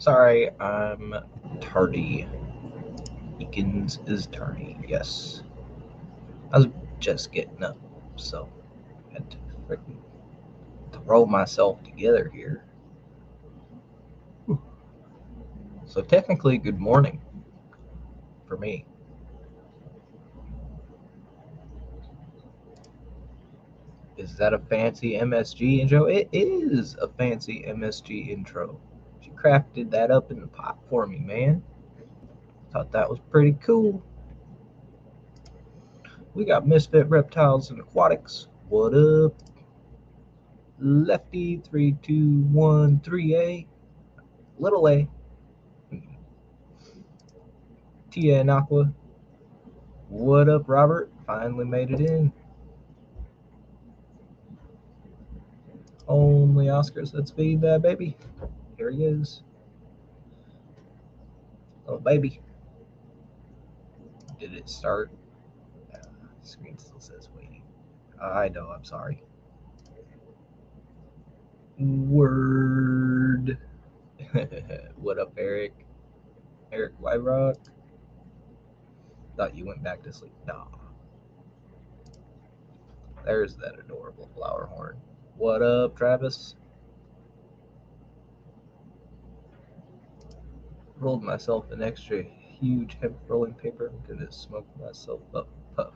Sorry, I'm tardy. Eakins is tardy, yes. I was just getting up, so I had to freaking throw myself together here. So technically, good morning for me. Is that a fancy MSG intro? It is a fancy MSG intro. She crafted that up in the pot for me, man. Thought that was pretty cool. We got Misfit Reptiles and Aquatics. What up? Lefty 3213A. Little A. Tia and Aqua. What up, Robert? Finally made it in. Only Oscars. Let's feed that baby. Here he is. Little baby. Did it start? Screen still says waiting. I know, I'm sorry. Word. What up, Eric? Eric Wyrock? Thought you went back to sleep. Nah. There's that adorable flower horn. What up, Travis? Rolled myself an extra huge hemp rolling paper. I'm gonna smoke myself up puff.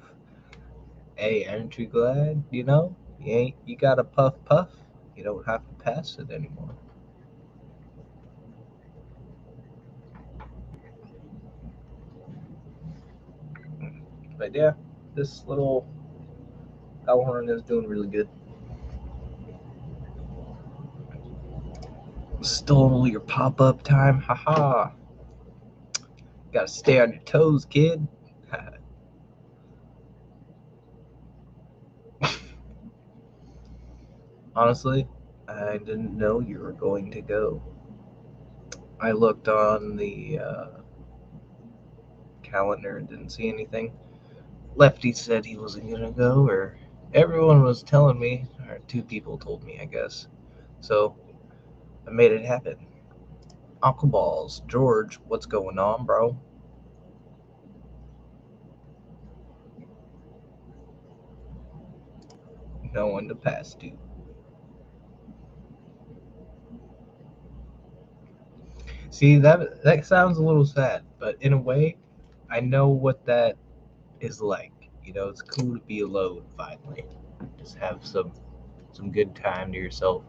Hey, aren't you glad? You know, you got a puff puff. You don't have to pass it anymore. But yeah, this little flower horn is doing really good. Stole your pop-up time, haha. Gotta stay on your toes, kid. Honestly, I didn't know you were going to go. I looked on the calendar and didn't see anything. Lefty said he wasn't gonna go, or everyone was telling me, or two people told me, I guess. So I made it happen. Aqua Balls, George, what's going on, bro? No one to pass to. See, that sounds a little sad, but in a way, I know what that is like. You know, it's cool to be alone finally. Just have some good time to yourself.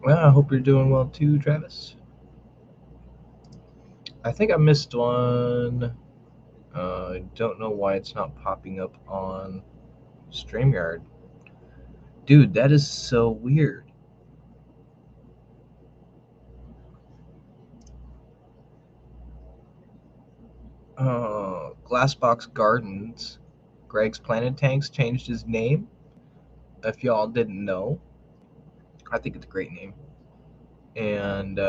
Well, I hope you're doing well too, Travis. I think I missed one. I don't know why it's not popping up on StreamYard. Dude, that is so weird. Glassbox Gardens. Greg's Planet Tanks changed his name. If y'all didn't know, I think it's a great name. And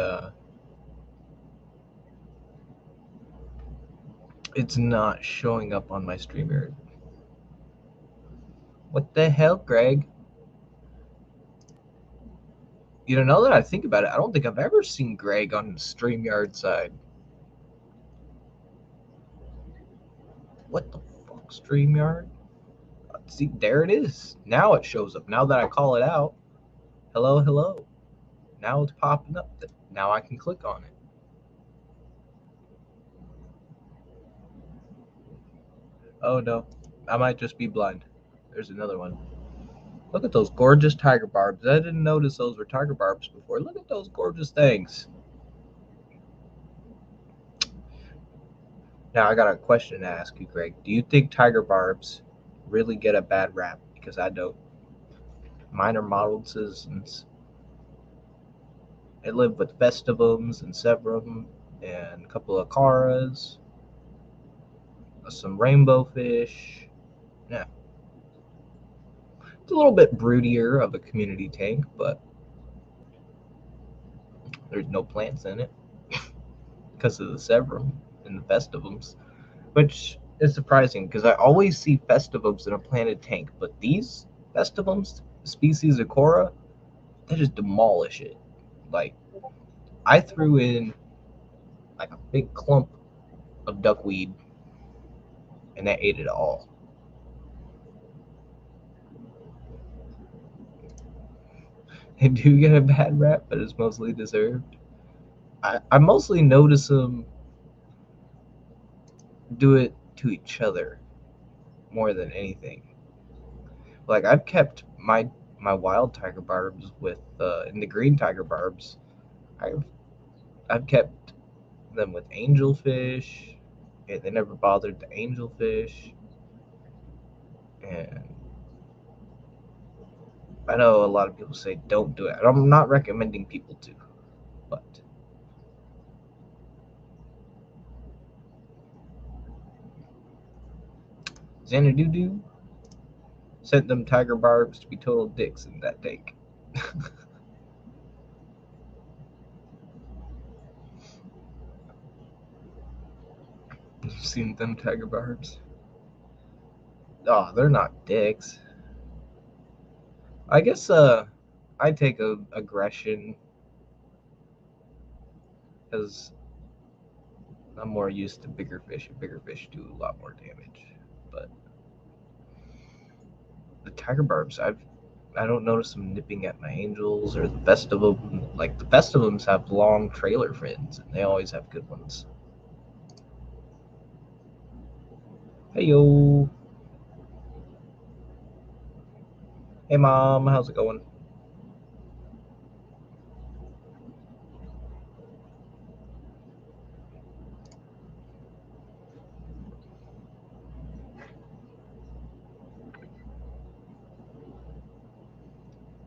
it's not showing up on my StreamYard. What the hell, Greg? You know, now that I think about it, I don't think I've ever seen Greg on the StreamYard side. What the fuck, StreamYard? See, there it is. Now it shows up. Now that I call it out. Hello, hello. Now it's popping up. Now I can click on it. Oh no, I might just be blind. There's another one. Look at those gorgeous tiger barbs. I didn't notice those were tiger barbs before. Look at those gorgeous things. Now I got a question to ask you, Greg. Do you think tiger barbs really get a bad rap? Because I don't. Mine are modeled citizens. I live with festivums and Sevrum and a couple of caras, some rainbow fish. Yeah. It's a little bit broodier of a community tank, but there's no plants in it because of the Sevrum and the festivums, which it's surprising because I always see festivums in a planted tank, but these festivums, species Acora, they just demolish it. Like I threw in like a big clump of duckweed, and that ate it all. They do get a bad rap, but it's mostly deserved. I mostly notice them do it to each other more than anything. Like I've kept my wild tiger barbs with in the green tiger barbs. I've I've kept them with angelfish. And they never bothered the angelfish. And I know a lot of people say don't do it. I'm not recommending people to, but Xanadu sent them tiger barbs to be total dicks in that tank. You've seen them tiger barbs? Oh, they're not dicks. I guess I take aggression because I'm more used to bigger fish, and bigger fish do a lot more damage. But the tiger barbs, I don't notice them nipping at my angels or the best of them. Like the best of them have long trailer fins, and they always have good ones. Hey yo, hey mom, how's it going?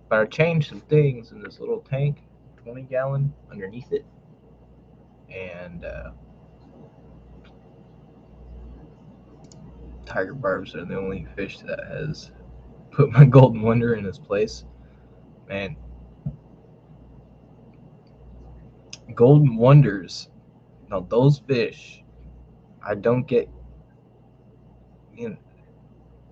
But I changed some things in this little tank, 20-gallon underneath it, and tiger barbs are the only fish that has put my golden wonder in his place. Man, golden wonders. Now those fish, I don't get. You know,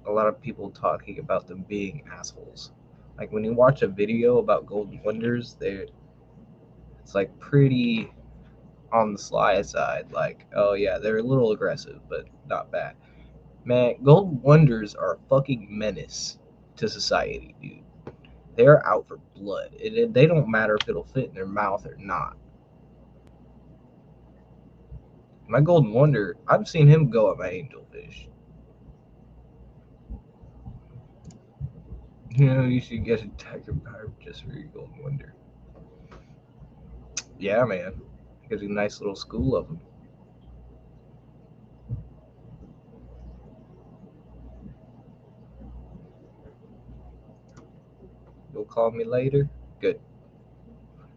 a lot of people talking about them being assholes. Like when you watch a video about golden wonders, it's like pretty on the sly side. Like, oh yeah, they're a little aggressive, but not bad. Man, golden wonders are a fucking menace to society, dude. They're out for blood. They don't matter if it'll fit in their mouth or not. My golden wonder, I've seen him go at my angelfish. You know, you should get a tiger barb just for your golden wonder. Yeah, man. Gives you a nice little school of them. You'll call me later? Good.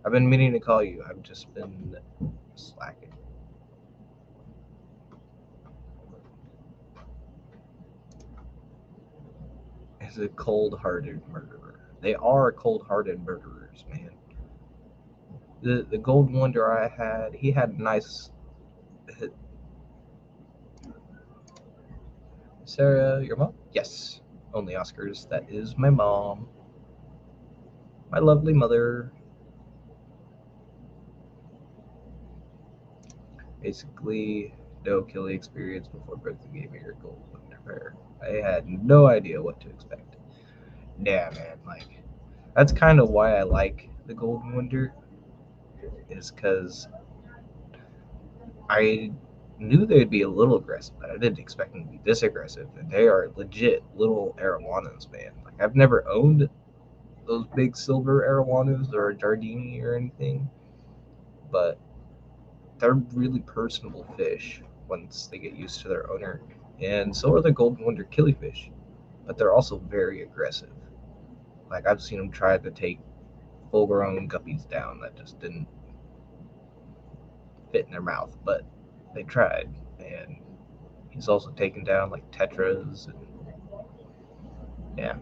I've been meaning to call you. I've just been slacking. Is a cold-hearted murderer. They are cold-hearted murderers, man. The golden wonder I had, he had a nice. Sarah, your mom? Yes. Only Oscars. That is my mom. My lovely mother. Basically, no killing experience before Brooklyn gave me her golden wonder. I had no idea what to expect. Yeah, man. Like, that's kind of why I like the golden wonder. Is because I knew they'd be a little aggressive, but I didn't expect them to be this aggressive. And they are legit little arowanas, man. Like I've never owned those big silver arowanas or a Jardini or anything, but they're really personable fish once they get used to their owner. And so are the golden wonder killifish, but they're also very aggressive. Like I've seen them try to take full-grown guppies down that just didn't fit in their mouth, but they tried. And he's also taken down like tetras and yeah.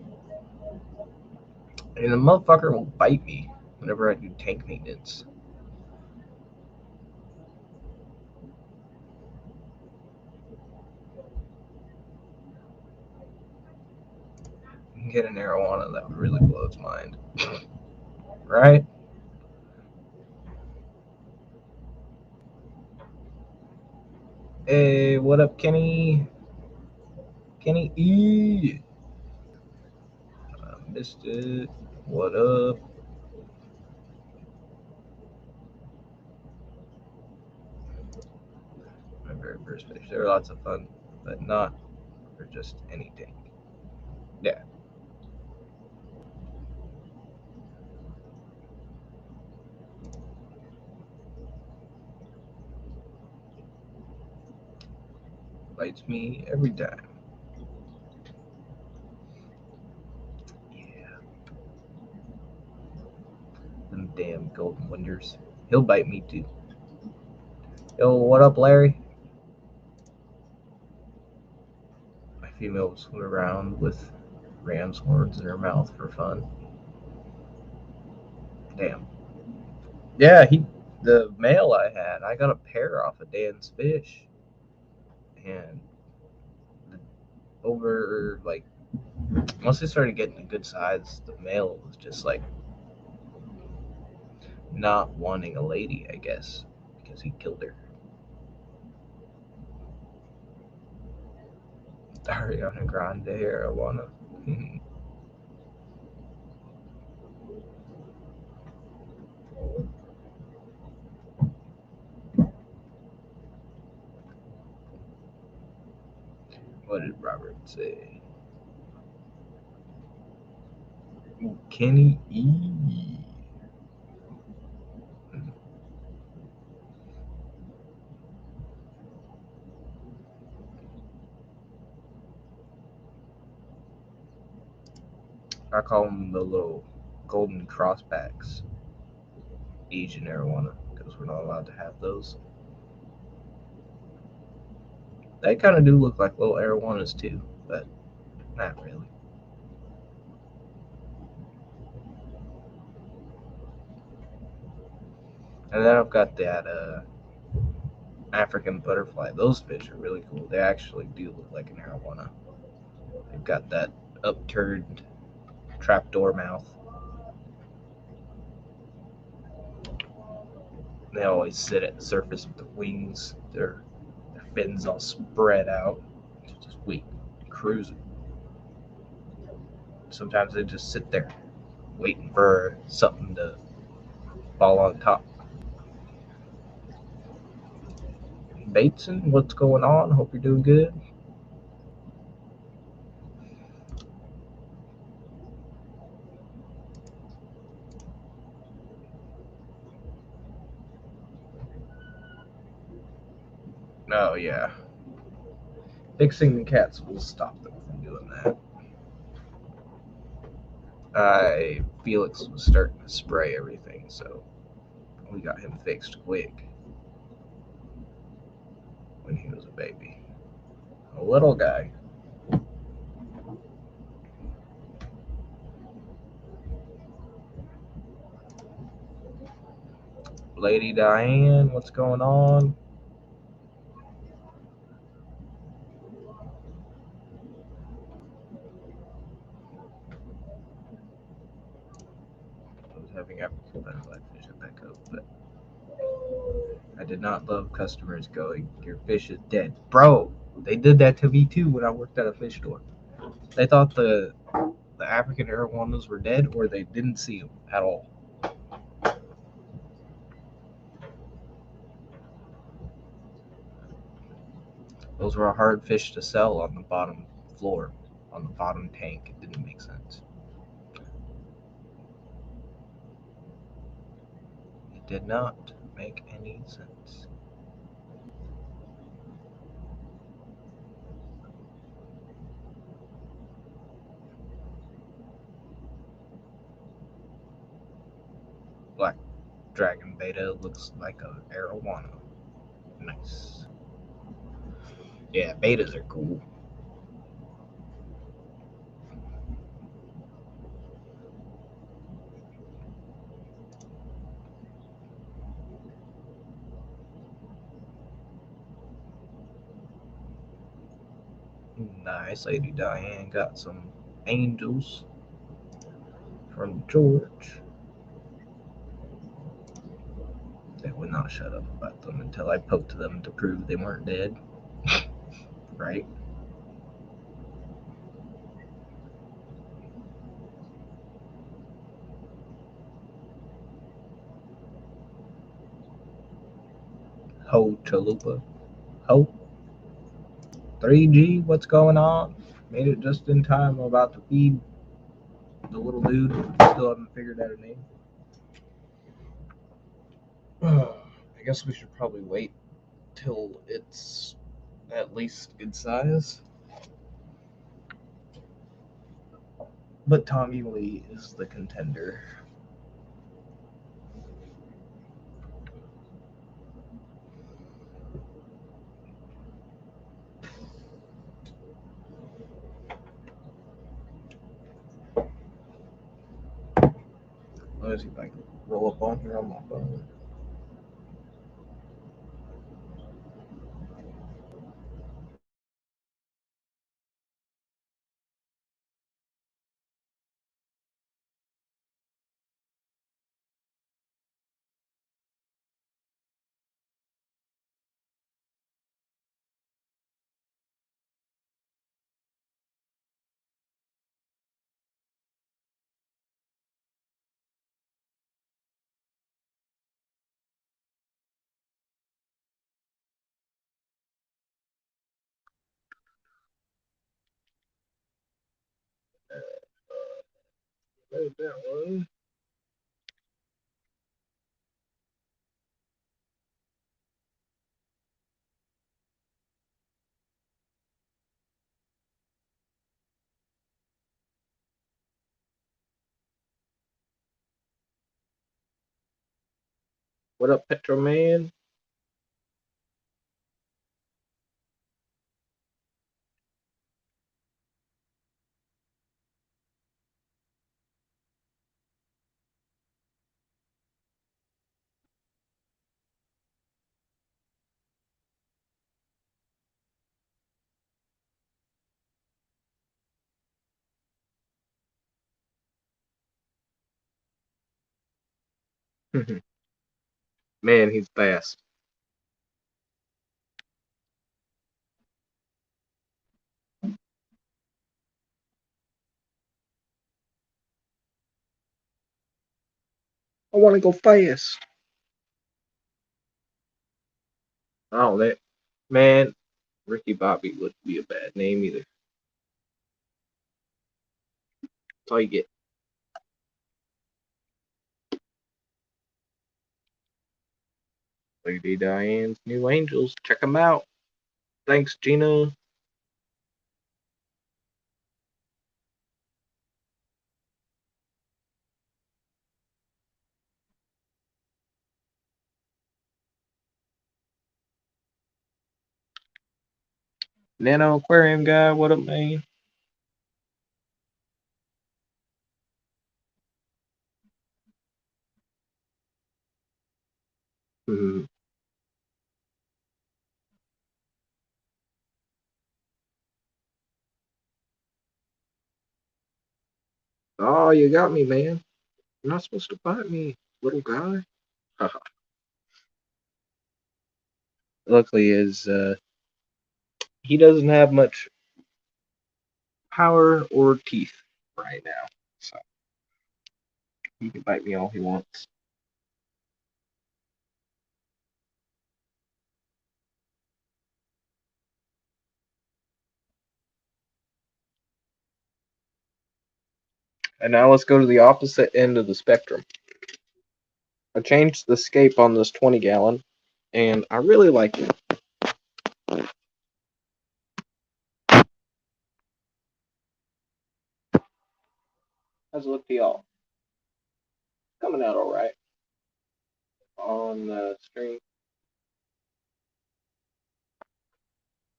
And the motherfucker will bite me whenever I do tank maintenance. get an arowana, that would really blow its mind. Right? Hey, what up, Kenny? Kenny E. I missed it. What up? My very first fish. They were lots of fun, but not for just any tank. Yeah. Bites me every time. Yeah. Them damn golden wonders. He'll bite me too. Yo, what up, Larry? My female will swim around with ram's horns in her mouth for fun. Damn. Yeah, the male I had, I got a pair off of Dan's fish, and over like once they started getting a good size, the male was just like not wanting a lady, I guess, because he killed her. Ariana Grande arowana. What did Robert say? Kenny E. I call them the little golden crossbacks, Asian arowana, because we're not allowed to have those. They kind of do look like little arowanas too, but not really. And then I've got that African butterfly. Those fish are really cool. They actually do look like an arowana. They've got that upturned trapdoor mouth. They always sit at the surface with their wings, their fins all spread out, just wait, cruising. Sometimes they just sit there waiting for something to fall on top. Bateson, what's going on? Hope you're doing good. Oh, yeah. Fixing the cats will stop them from doing that. Felix was starting to spray everything, so we got him fixed quick when he was a baby. A little guy. Lady Diane, what's going on? I was having African butterfly fish at that coat, but I did not love customers going, "Your fish is dead." Bro, they did that to me too when I worked at a fish store. They thought the African arowanas were dead, or they didn't see them at all. Those were a hard fish to sell on the bottom floor, on the bottom tank. It didn't make sense. It did not make any sense. Black Dragon Beta looks like a arowana. Nice. Yeah, betas are cool. Nice, Lady Diane got some Angels from George. They would not shut up about them until I poked them to prove they weren't dead. Right? Ho Chalupa. Ho. 3G, what's going on? Made it just in time. I'm about to feed the little dude. Still haven't figured out a name. I guess we should probably wait till it's at least good size. But Tommy Lee is the contender. Let me see if I can roll up on here on my phone. That one. What up, Petro Man? Man, he's fast. I want to go fast. Oh, that man, Ricky Bobby wouldn't be a bad name either. That's all you get. Lady Diane's New Angels. Check them out. Thanks, Gina. Nano Aquarium guy, what up, man? Mhm. Oh, you got me, man. You're not supposed to bite me, little guy. Luckily, he doesn't have much power or teeth right now, so he can bite me all he wants. And now let's go to the opposite end of the spectrum. I changed the scape on this 20 gallon, and I really like it. How's it look to y'all? Coming out all right on the stream.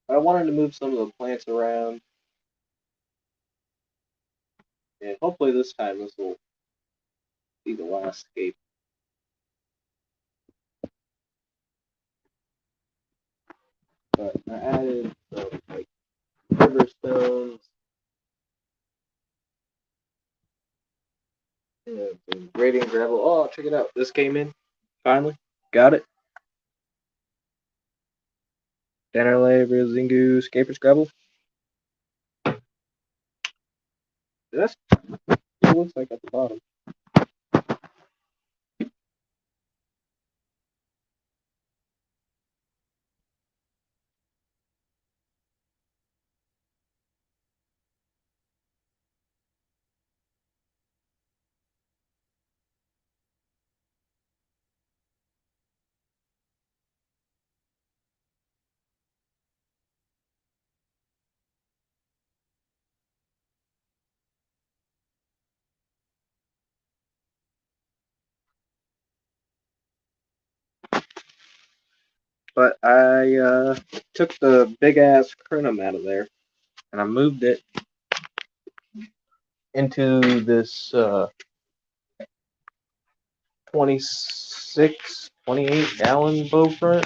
But I wanted to move some of the plants around, and hopefully this time this will be the last scape. But I added some like river stones Yeah, gradient gravel. Oh, check it out. This came in. Finally. Got it. Dennerlay, Zingu, Scapers Gravel. That's what it looks like at the bottom. But I took the big ass cronum out of there and I moved it into this 26, 28 gallon bow front.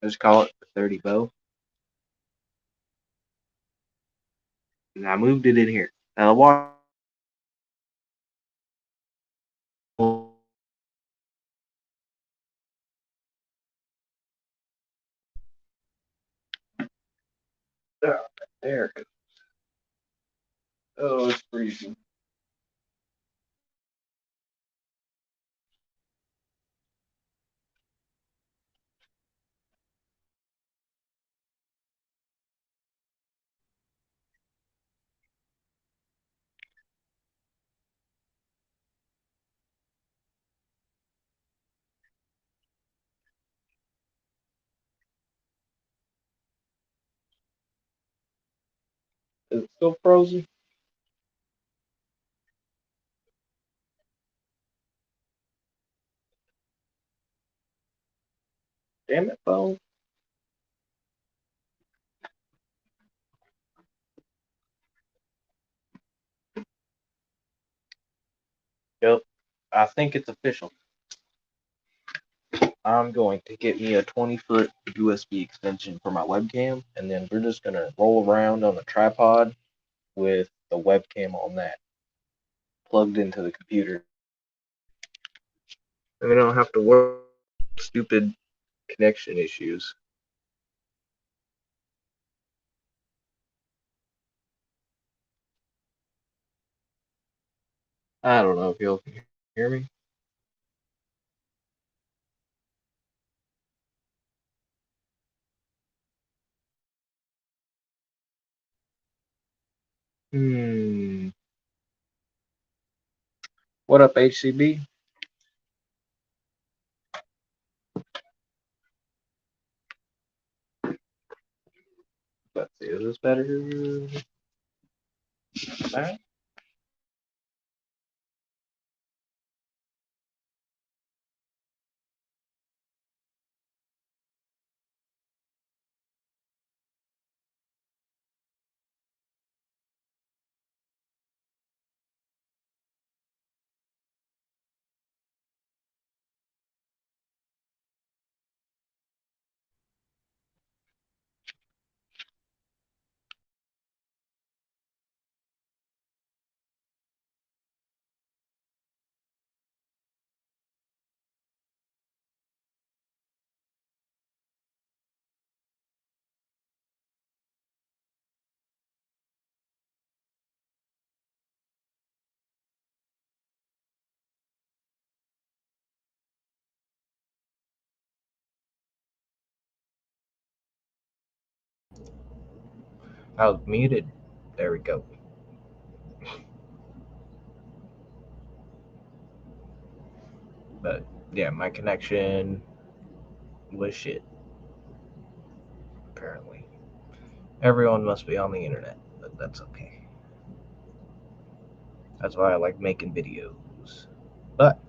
Just call it the 30 bow. And I moved it in here. Now the water. There. Oh, it's freezing. Is it still frozen? Damn it, phone. Yep. I think it's official. I'm going to get me a 20-foot USB extension for my webcam, and then we're just going to roll around on a tripod with the webcam on that plugged into the computer. And we don't have to worry about stupid connection issues. I don't know if you'll hear me. Hmm. What up, HCB? Let's see, is this better? All right. I was muted. There we go. But yeah, my connection was shit, apparently. Everyone must be on the internet, but that's okay. That's why I like making videos. But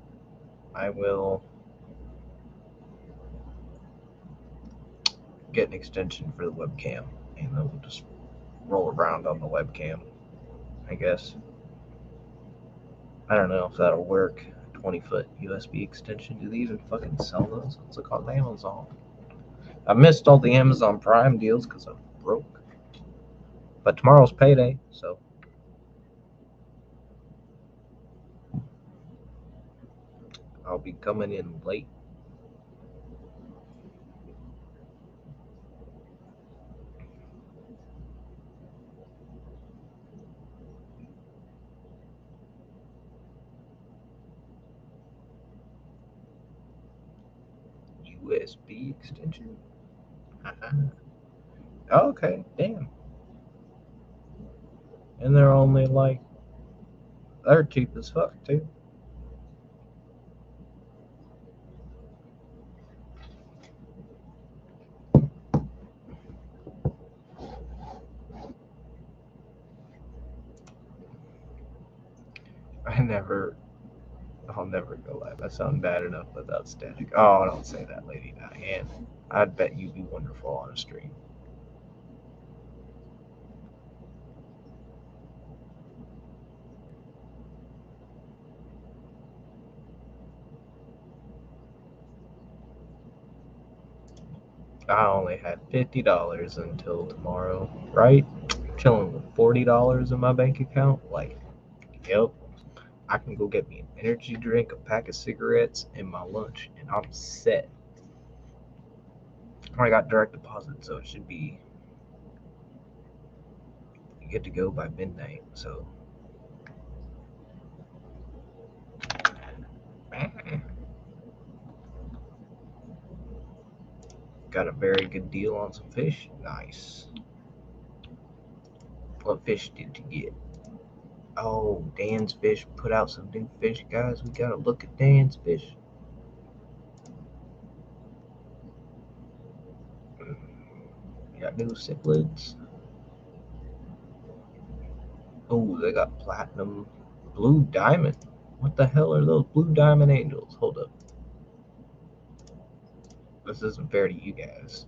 I will get an extension for the webcam, and then we'll just roll around on the webcam, I guess. I don't know if that'll work. 20-foot USB extension. Do they even fucking sell those? Let's look on Amazon. I missed all the Amazon Prime deals because I'm broke. But tomorrow's payday, so I'll be coming in late. USB extension. Okay, damn. And they're only like, they're cheap as fuck too. I'll never go live. I sound bad enough without static. Oh, don't say that, Lady Diane. I'd bet you'd be wonderful on a stream. I only had $50 until tomorrow, right? Chilling with $40 in my bank account. Like, yep, I can go get me an energy drink, a pack of cigarettes, and my lunch, and I'm set. I got direct deposit, so it should be good to go by midnight. So, got a very good deal on some fish. Nice. What fish did you get? Oh, Dan's Fish put out some new fish, guys. We gotta look at Dan's Fish. Got new cichlids. Oh, they got platinum blue diamond. What the hell are those blue diamond angels? Hold up. This isn't fair to you guys.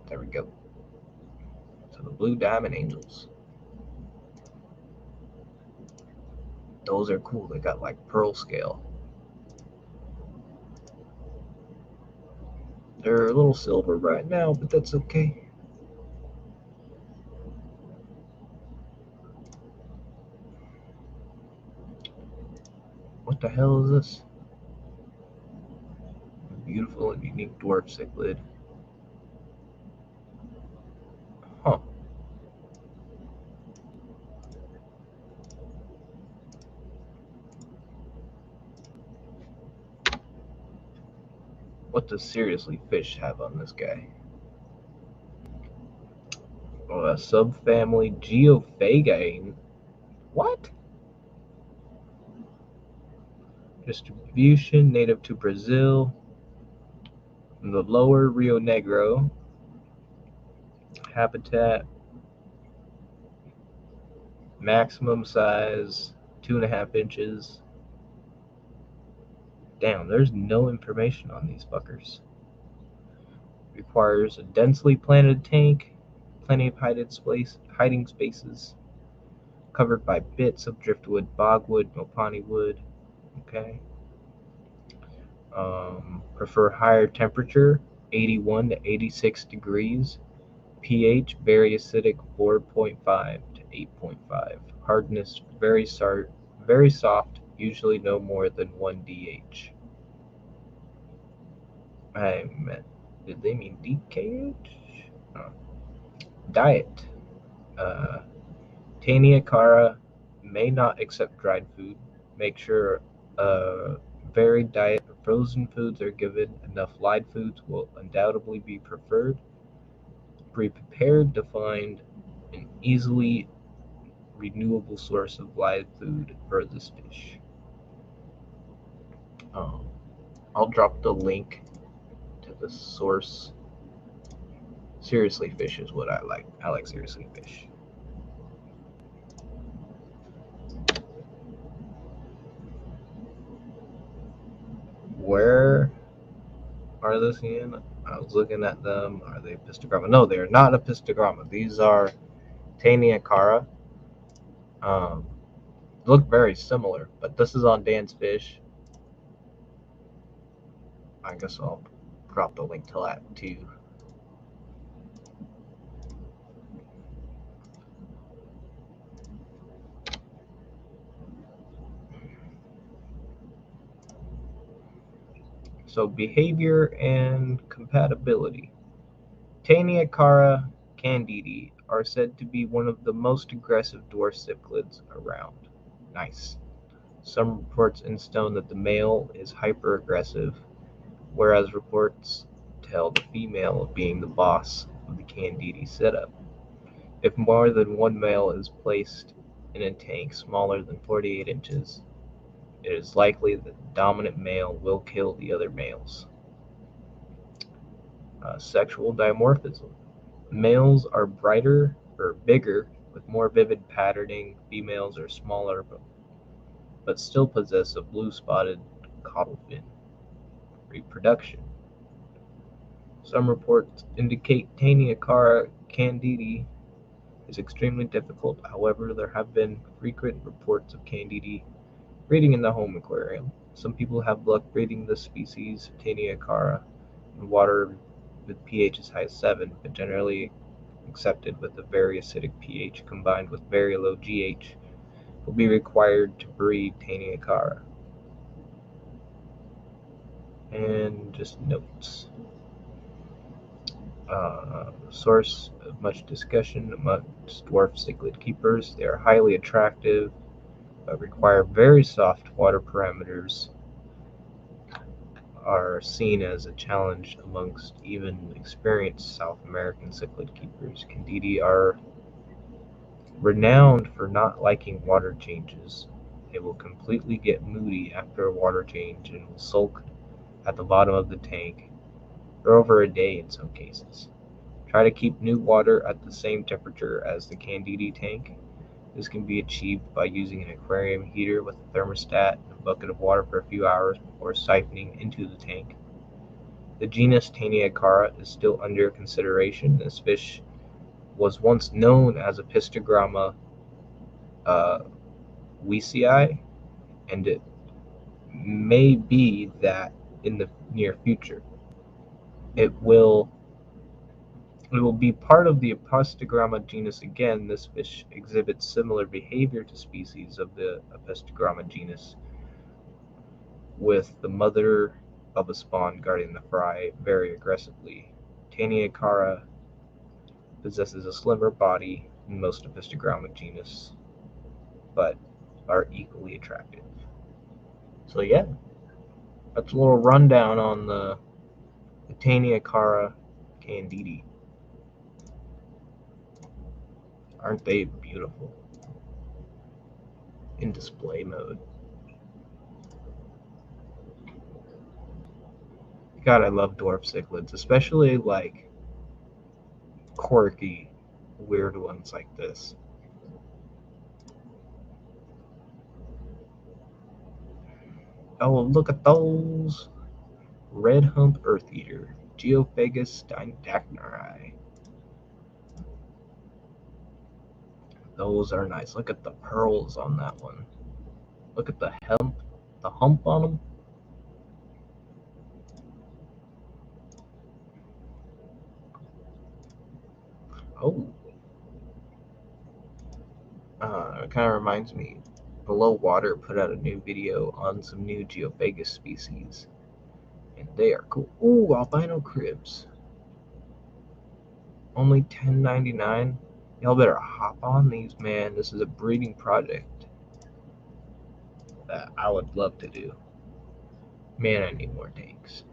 There we go. So the blue diamond angels. Those are cool. They got like pearl scale. They're a little silver right now, but that's okay. What the hell is this? Beautiful and unique dwarf cichlid. Huh. What does seriously fish have on this guy? Oh, a subfamily Geophaga. What? Distribution native to Brazil, the lower Rio Negro. Habitat maximum size 2.5 inches. Damn, there's no information on these fuckers. Requires a densely planted tank, plenty of hiding spaces, covered by bits of driftwood, bogwood, mopani wood. Okay. Prefer higher temperature, 81 to 86 degrees. pH very acidic, 4.5 to 8.5. Hardness very soft, usually no more than 1 DH. Did they mean DKH? Oh. Diet. Tania Cara may not accept dried food. Make sure a varied diet of frozen foods are given. Enough live foods will undoubtedly be preferred. Be prepared to find an easily renewable source of live food for this fish. I'll drop the link to the source. Seriously Fish is what I like. I like Seriously Fish. Where are this in? I was looking at them. Are they pistogramma? No, they're not a pistogramma. These are Tania Cara. Look very similar, but this is on Dan's Fish. I guess I'll drop the link to that too. So behavior and compatibility. Taniacara candidi are said to be one of the most aggressive dwarf cichlids around. Nice. Some reports instone that the male is hyper-aggressive, whereas reports tell the female of being the boss of the candidi setup. If more than one male is placed in a tank smaller than 48 inches, it is likely that the dominant male will kill the other males. Sexual dimorphism. Males are brighter or bigger with more vivid patterning. Females are smaller but still possess a blue-spotted caudal fin. Reproduction. Some reports indicate Taniacara candidi is extremely difficult. However, there have been frequent reports of candidi breeding in the home aquarium. Some people have luck breeding this species, Taniacara, in water with pH as high as 7, but generally accepted with a very acidic pH combined with very low GH will be required to breed Taniacara. And just notes. Source of much discussion amongst dwarf cichlid keepers. They are highly attractive, but require very soft water parameters, are seen as a challenge amongst even experienced South American cichlid keepers. Candidi are renowned for not liking water changes. They will completely get moody after a water change and will sulk at the bottom of the tank for over a day in some cases. Try to keep new water at the same temperature as the candidi tank. This can be achieved by using an aquarium heater with a thermostat and a bucket of water for a few hours before siphoning into the tank. The genus Taniacara is still under consideration. This fish was once known as Apistogramma weisii, and it may be that in the near future it will be part of the Apistogramma genus again. This fish exhibits similar behavior to species of the Apistogramma genus, with the mother of a spawn guarding the fry very aggressively. Taniacara possesses a slimmer body than most Apistogramma genus, but are equally attractive. So yeah, that's a little rundown on the Taniacara candidi. Aren't they beautiful? In display mode. God, I love dwarf cichlids, especially like quirky, weird ones like this. Oh, look at those! Red hump earth eater, Geophagus dyndackneri. Those are nice. Look at the pearls on that one. Look at the hump on them. Oh, it kind of reminds me. Below Water put out a new video on some new Geophagus species, and they are cool. Ooh, albino cribs. Only $10.99. Y'all better hop on these, man. This is a breeding project that I would love to do. Man, I need more tanks.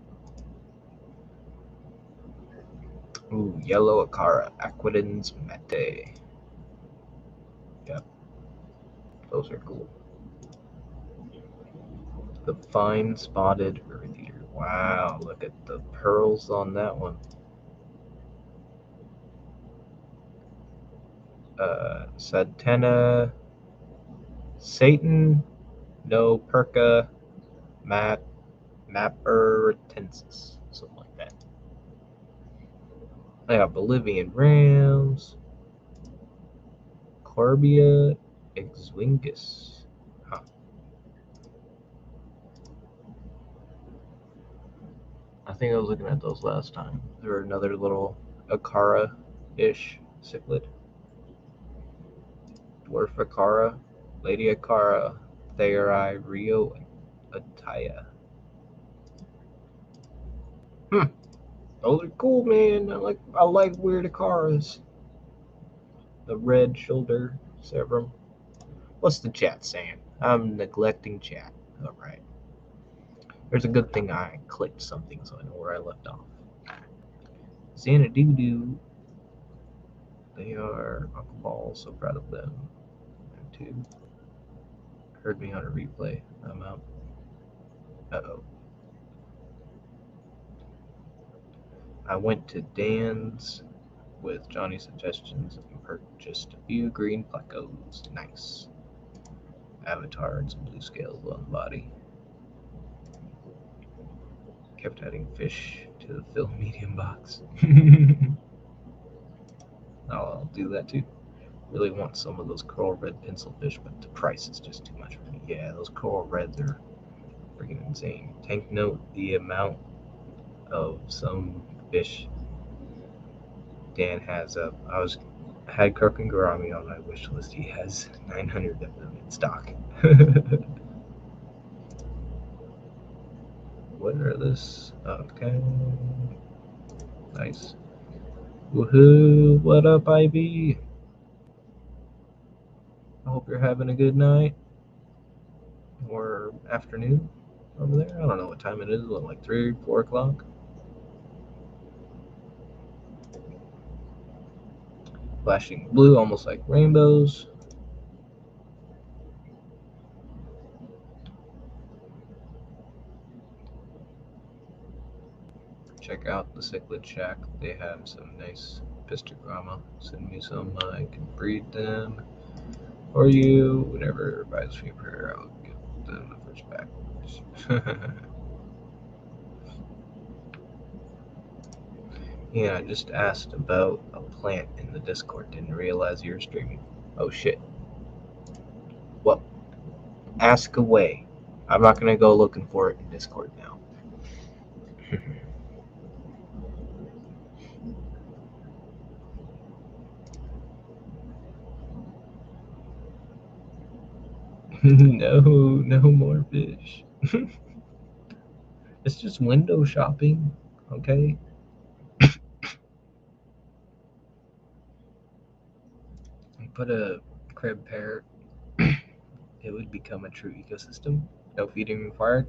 Ooh, yellow Acara, Aquidens mete. Yep, those are cool. The fine spotted earth eater. Wow, look at the pearls on that one. Satena, Satan, no Perca, Mappertensis, something like that. I got Bolivian rams, Corbia exwingus. Huh. I think I was looking at those last time. They're another little Acara-ish cichlid. Dwarf Acara, Lady Acara, Theori Rio Ataya. Those are cool, man. I like weird cars. The red shoulder serum. What's the chat saying? I'm neglecting chat. All right. There's a good thing I clicked something so I know where I left off. Xanadu Doo. They are Uncle Ball, so proud of them. And two. Heard me on a replay. I'm out. Uh-oh. I went to Dan's with Johnny's suggestions and purchased a few green placos. Nice. Avatar and some blue scales on the body. Kept adding fish to the fill medium box. I'll do that too. Really want some of those coral red pencil fish, but the price is just too much for me. Yeah, those coral reds are freaking insane. Tank note the amount of some fish Dan has up. I had croak and gourami on my wish list. He has 900 of them in stock. What are this? Okay. Nice. Woohoo! What up, Ivy? I hope you're having a good night or afternoon over there. I don't know what time it is. What, like 3, 4 o'clock? Flashing blue, almost like rainbows. Check out the Cichlid Shack. They have some nice pistogramma. Send me some. I can breed them for you. Whenever buys me a prayer, I'll get them the first pack. Yeah, I just asked about a plant in the Discord. Didn't realize you were streaming. Oh shit. Well, ask away. I'm not gonna go looking for it in Discord now. No more fish. It's just window shopping, okay? Put a crib pair, it would become a true ecosystem. No feeding required.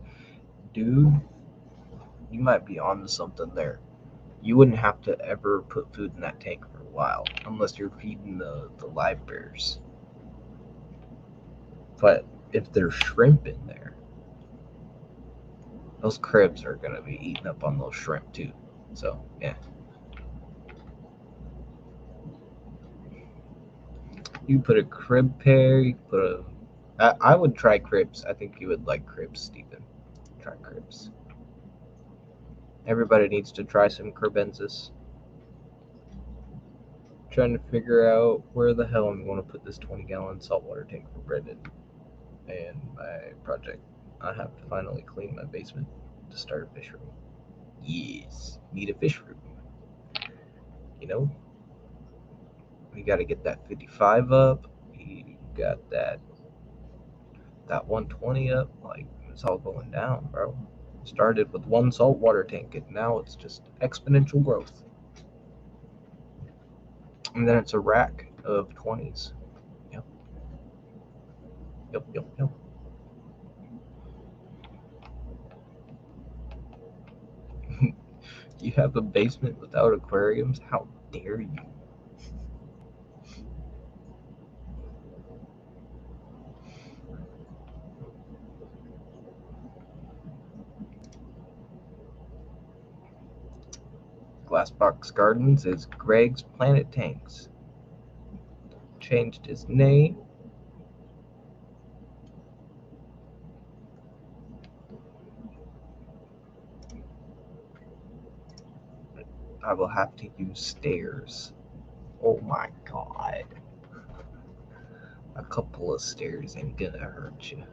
Dude, you might be on to something there. You wouldn't have to ever put food in that tank for a while, unless you're feeding the live bears. But if there's shrimp in there, those cribs are going to be eating up on those shrimp too. So, yeah. You put a crib pair, you put a. I would try cribs. I think you would like cribs, Stephen. Try cribs. Everybody needs to try some cribensis. Trying to figure out where the hell I'm going to put this 20-gallon saltwater tank for Brendan and my project. I have to finally clean my basement to start a fish room. Yes, need a fish room. You know, we got to get that 55 up. You got that 120 up. Like, it's all going down, bro. Started with one saltwater tank, and now it's just exponential growth. And then it's a rack of 20s. Yep. You have a basement without aquariums? How dare you? Glassbox Gardens is Greg's Planet Tanks. Changed his name. I will have to use stairs. Oh my god. A couple of stairs ain't gonna hurt you.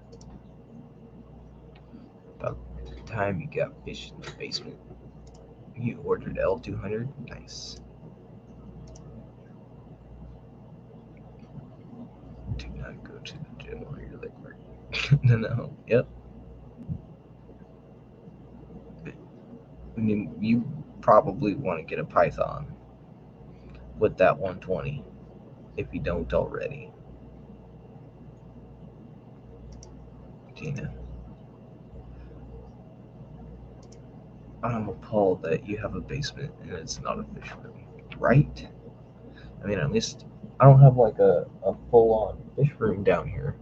About the time you got fish in the basement. You ordered L200? Nice. Do not go to the gym while you're liquid. No. Yep. You probably want to get a Python with that 120 if you don't already. Tina, I'm appalled that you have a basement and it's not a fish room, right? I mean, at least I don't have like a full-on fish room down here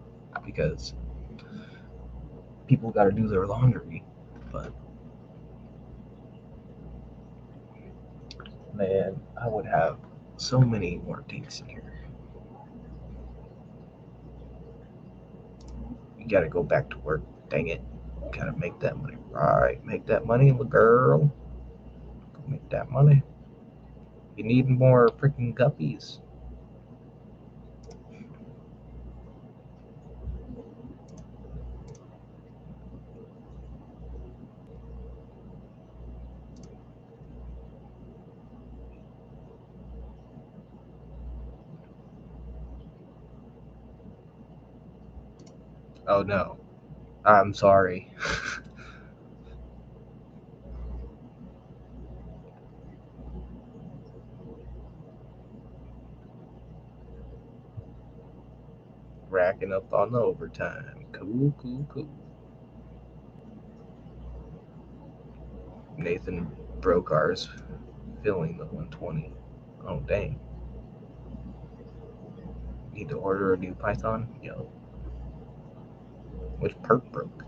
because people got to do their laundry. But man, I would have so many more tanks in here. You got to go back to work. Dang it. Got to make that money. Right. Make that money, little girl. Make that money. You need more freaking guppies. Oh no. I'm sorry. Racking up on the overtime. Cool, cool, cool. Nathan broke ours, filling the 120. Oh, dang. Need to order a new Python? Yo. Which part broke?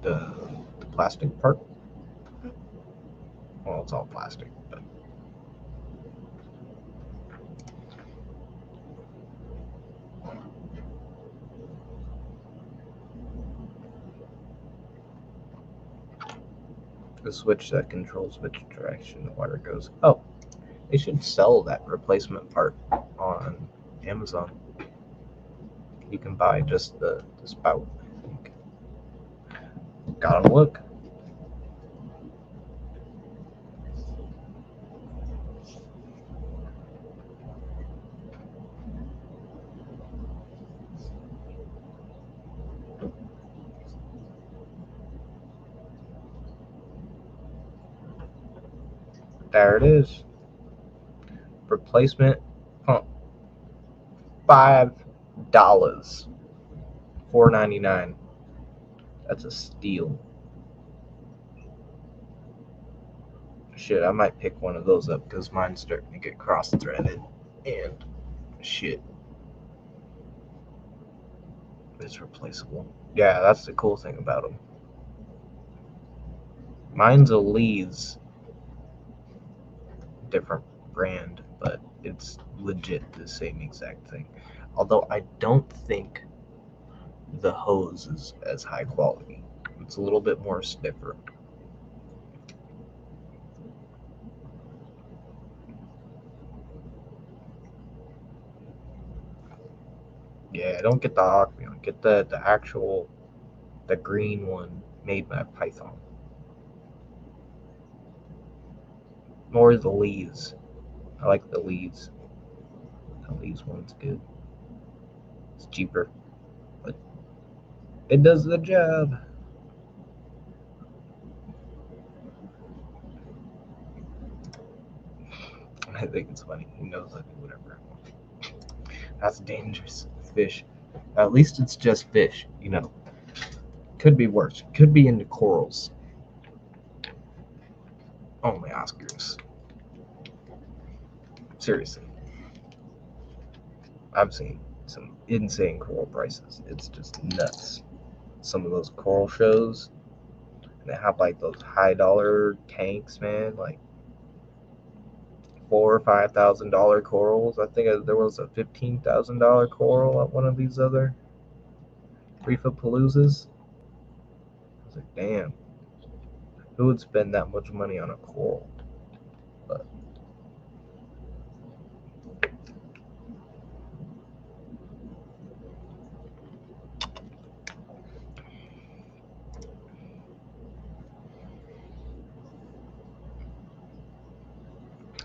The plastic part? Well, it's all plastic, but the switch that controls which direction the water goes. Oh, they should sell that replacement part on Amazon. You can buy just the spout, I think. Gotta look. There it is. Replacement pump. $5. $4.99. That's a steal. Shit, I might pick one of those up because mine's starting to get cross-threaded. And shit, it's replaceable. Yeah, that's the cool thing about them. Mine's a Lee's, different brand, but it's legit the same exact thing. Although I don't think the hose is as high quality. It's a little bit more stiffer. Yeah, don't get the Aqueon. Get the actual, the green one made by Python. Or the Lee's. I like the Lee's. The Lee's one's good. It's cheaper, but it does the job. I think it's funny. He knows I do whatever I want. That's dangerous. Fish. At least it's just fish, you know. Could be worse. Could be into corals. Only Oscars. Seriously. I've seen some insane coral prices. It's just nuts. Some of those coral shows, they have like those high dollar tanks, man, like $4,000 or $5,000 corals. I think there was a $15,000 coral at one of these other Reefapaloozas. I was like, damn, who would spend that much money on a coral? But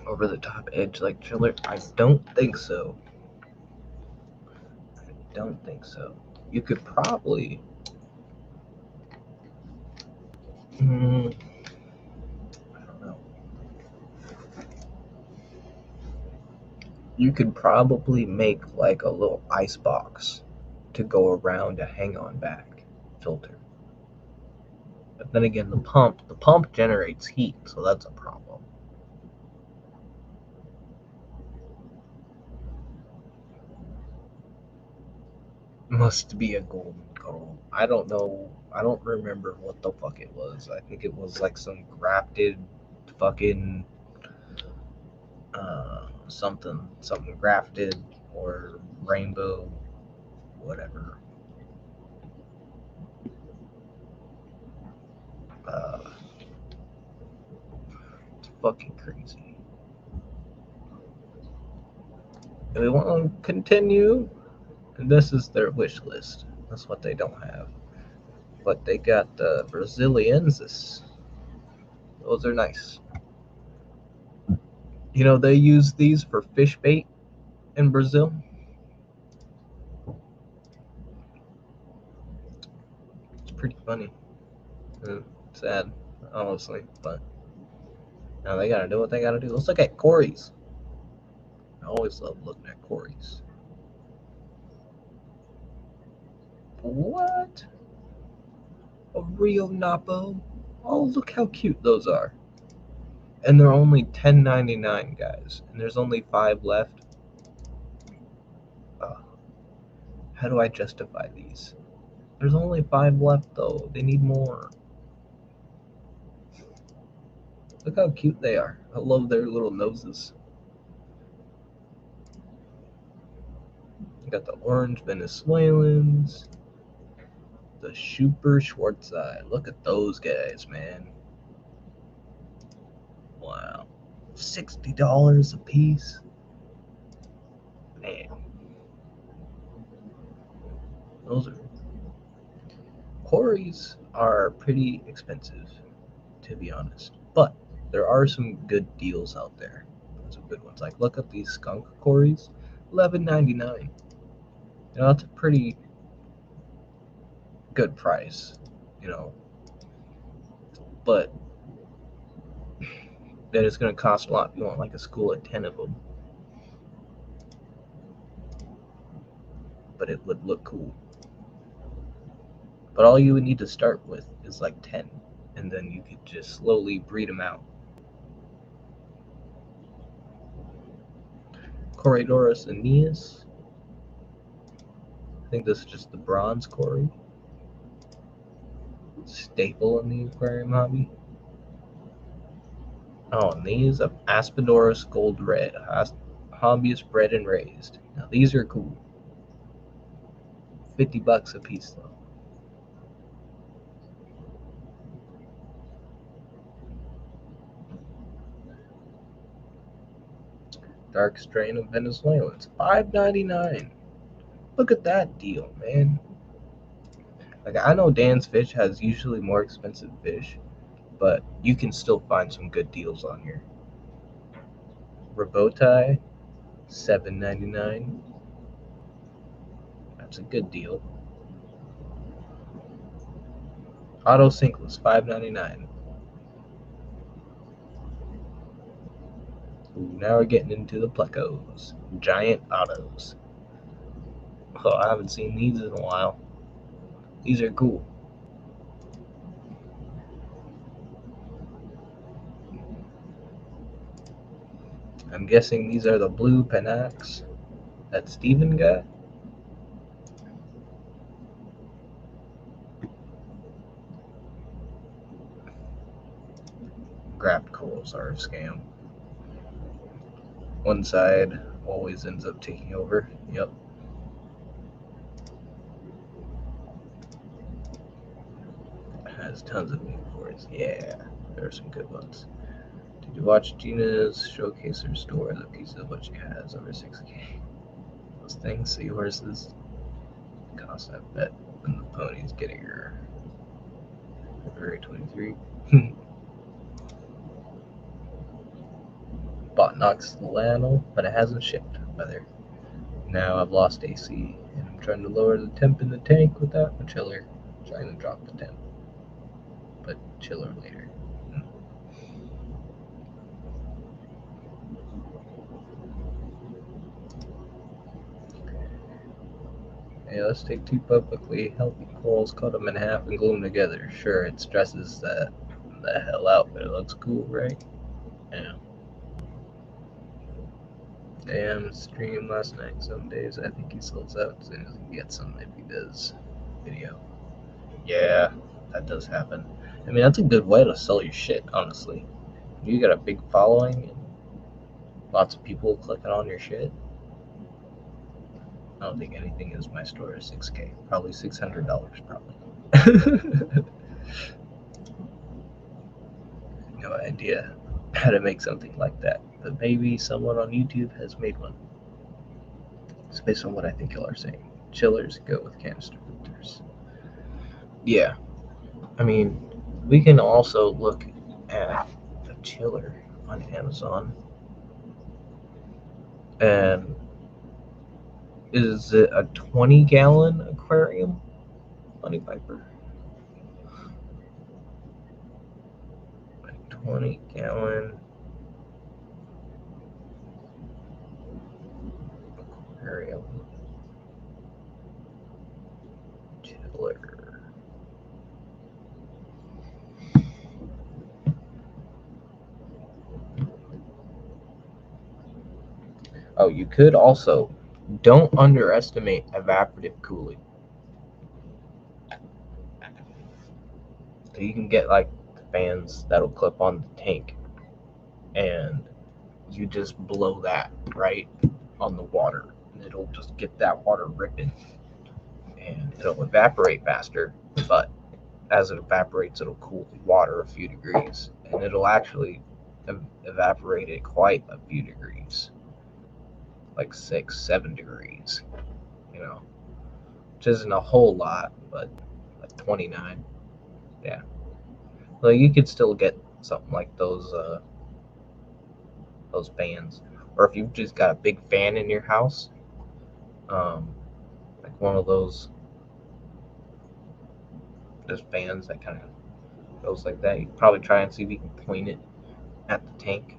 over the top edge like chiller, I don't think so. I don't think so. You could probably. I don't know. You could probably make like a little ice box to go around a hang-on back filter. But then again, the pump generates heat, so that's a problem. Must be a golden coal. I don't know. I don't remember what the fuck it was. I think it was like some grafted fucking something grafted or rainbow, whatever. Uh, it's fucking crazy. And we want to continue, and this is their wish list. That's what they don't have. But they got the Braziliensis. Those are nice. You know, they use these for fish bait in Brazil. It's pretty funny. And sad, honestly. But now they gotta do what they gotta do. Let's look at Corey's. I always love looking at Corey's. What? A real Napo? Oh, look how cute those are. And they're only $10.99, guys. And there's only 5 left. How do I justify these? There's only 5 left, though. They need more. Look how cute they are. I love their little noses. You got the orange Venezuelans. The Super Schwarzschild. Look at those guys, man. Wow. $60 a piece. Man. Those are. Corys are pretty expensive, to be honest. But there are some good deals out there. Some good ones. Like, look at these skunk Corys. $11.99. You know, that's a pretty good price, you know. But then it's going to cost a lot. You want like a school of 10 of them. But it would look cool. But all you would need to start with is like 10. And then you could just slowly breed them out. Corydorus Aeneas. I think this is just the bronze Cory. Staple in the aquarium hobby. Oh, and these are Aspidorus Gold Red. Hobbyist bred and raised. Now these are cool. $50 a piece though. Dark strain of Venezuelans. $5.99. Look at that deal, man. Like, I know Dan's Fish has usually more expensive fish, but you can still find some good deals on here. Rabotai, $7.99. That's a good deal. Auto Sinkless, $5.99. Ooh, now we're getting into the plecos. Giant autos. Oh, I haven't seen these in a while. These are cool. I'm guessing these are the blue Panax that Steven got. Grabbed corals are a scam. One side always ends up taking over. Yep. Has tons of unicorns. Yeah, there are some good ones. Did you watch Gina's showcase her store? The piece of what she has over 6K. Those things, seahorses, cost I bet when the pony's getting her. February 23. Bought Nox Lano, but it hasn't shipped either. Now I've lost AC, and I'm trying to lower the temp in the tank without a chiller. Trying to drop the temp, but chiller later. let's take two perfectly healthy corals, cut them in half, and glue them together. Sure, it stresses the hell out, but it looks cool, right? Yeah. Damn, stream last night. Some days I think he sells out as soon as he gets them if he does video. Yeah, that does happen. I mean, that's a good way to sell your shit, honestly. You got a big following and lots of people clicking on your shit. I don't think anything is my store is $6K. Probably $600, probably. No idea how to make something like that, but maybe someone on YouTube has made one. It's based on what I think y'all are saying. Chillers go with canister filters. Yeah, I mean, we can also look at a chiller on Amazon. And is it a 20-gallon aquarium? Honey Piper. 20-gallon aquarium chiller. Oh, you could also, don't underestimate evaporative cooling. So you can get like fans that'll clip on the tank, and you just blow that right on the water, and it'll just get that water ripping, and it'll evaporate faster, but as it evaporates, it'll cool the water a few degrees, and it'll actually evaporate it quite a few degrees, like 6-7 degrees, which isn't a whole lot, but like 29. Yeah, like you could still get something like those fans, or if you've just got a big fan in your house, like one of those fans that kind of goes like that. You can probably try and see if you can point it at the tank.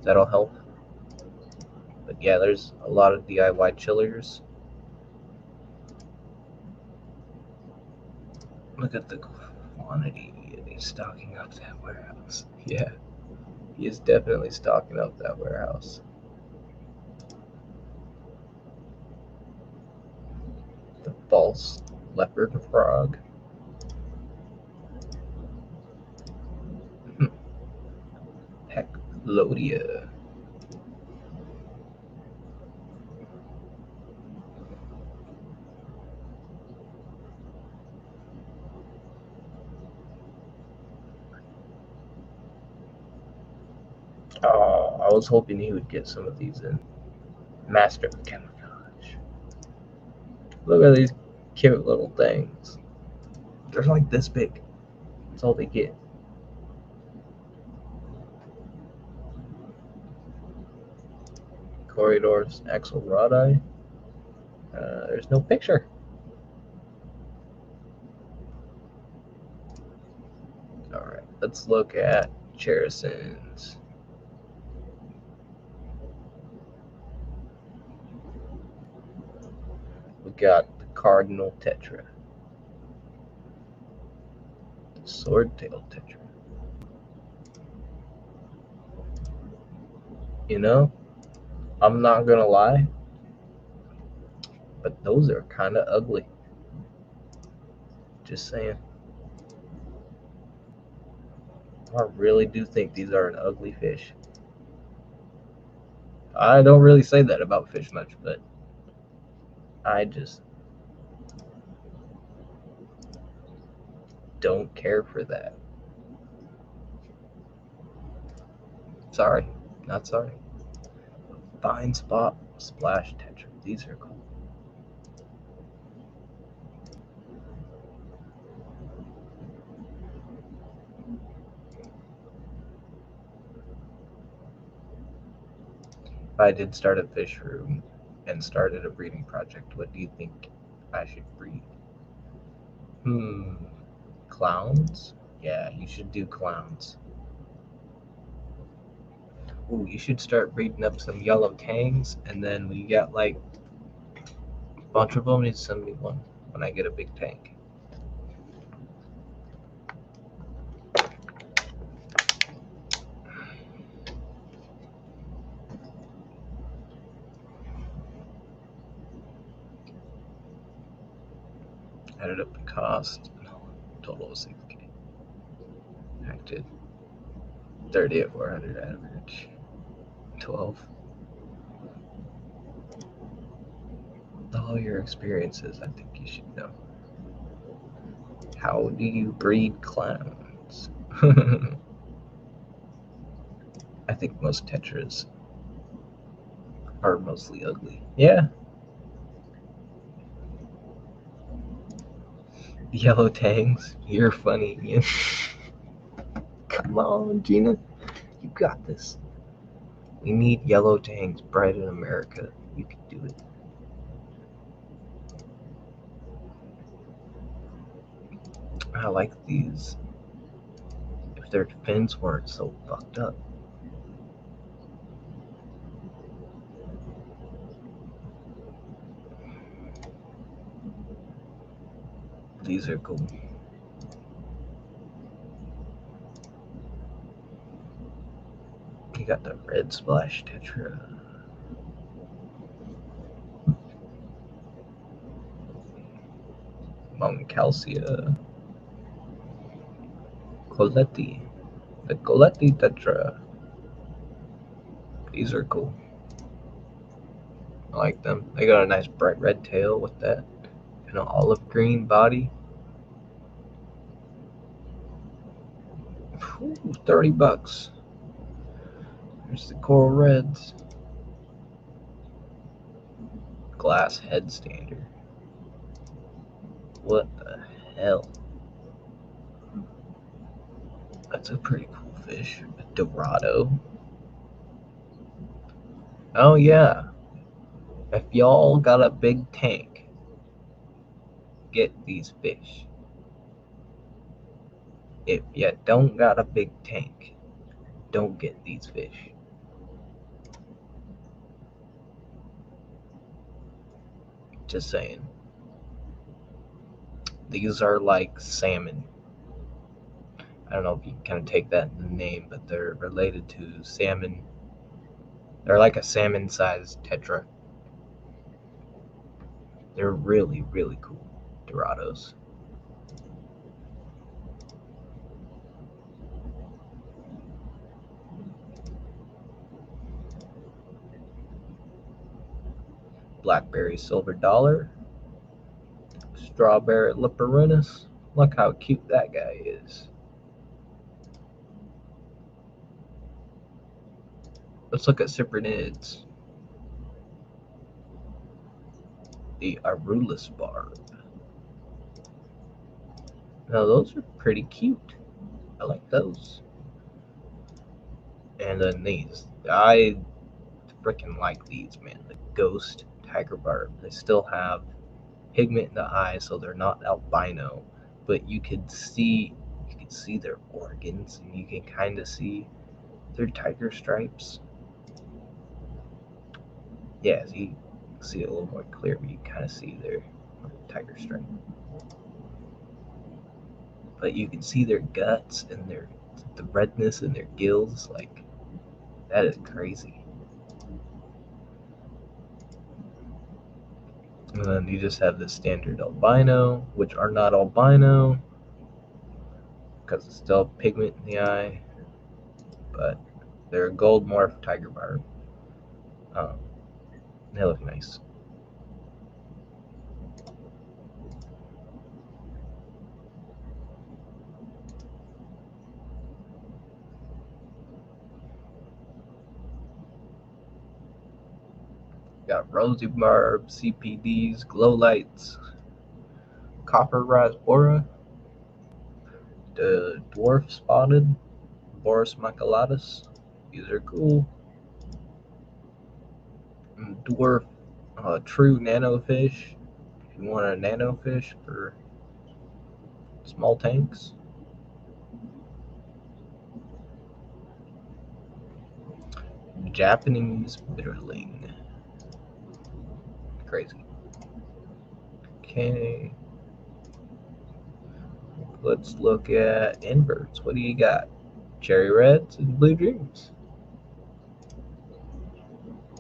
That'll help. But yeah, there's a lot of DIY chillers. Look at the quantity he's stocking up that warehouse. Yeah, he is definitely stocking up that warehouse. The false leopard frog. Hecklodia. Oh, I was hoping he would get some of these in. Master of Camouflage. Look at these cute little things. They're like this big. That's all they get. Corridors, axolotl. There's no picture. Alright, let's look at Cherisons. We got the Cardinal Tetra. The Swordtail Tetra. You know, I'm not gonna lie, but those are kind of ugly. Just saying. I really do think these are an ugly fish. I don't really say that about fish much, but I just don't care for that. Sorry, not sorry. Fine Spot Splash Tetra. These are cool. If I did start a fish room and started a breeding project, what do you think I should breed? Clowns? Yeah, you should do clowns. Ooh, you should start breeding up some yellow tangs, and then we got like bunch of them. You send me one when I get a big tank. Added up the cost. Total was 6K. Acted 30 at 400 average. 12. All your experiences, I think you should know. How do you breed clowns? I think most tetras are mostly ugly. Yeah. Yellow tangs. You're funny, Ian. Come on, Gina. You got this. We need yellow tangs bred in America. You can do it. I like these. If their fins weren't so fucked up. These are cool. You got the red splash tetra. Moncalcia. Coletti. The Coletti tetra. These are cool. I like them. They got a nice bright red tail with that and an olive green body. Ooh, $30. There's the coral reds. Glass head stander. What the hell? That's a pretty cool fish. A Dorado. Oh yeah. If y'all got a big tank, get these fish. If you don't got a big tank, don't get these fish. Just saying. These are like salmon. I don't know if you can kind of take that in the name, but they're related to salmon. They're like a salmon-sized tetra. They're really, really cool. Dorados. Blackberry silver dollar. Strawberry liperinus. Look how cute that guy is. Let's look at cyprinids. The Arulus barb. Now those are pretty cute. I like those. And then these. I freaking like these, man. The ghost tiger barb. They still have pigment in the eye, so they're not albino, but you can see their organs, and you can kind of see their tiger stripes. Yeah, so you can see it a little more clear, but you kind of see their tiger stripe. But you can see their guts and the redness in their gills. Like, that is crazy. And then you just have the standard albino, which are not albino because it's still pigment in the eye, but they're a gold morph tiger barb. They look nice. Got rosy barb, CPDs, glow lights, copper rise aura, the dwarf spotted, Boris maculatus. These are cool. And dwarf true nanofish. If you want a nanofish for small tanks. Japanese bitterling. Crazy. Okay. Let's look at inverts. What do you got? Cherry Reds and Blue Dreams.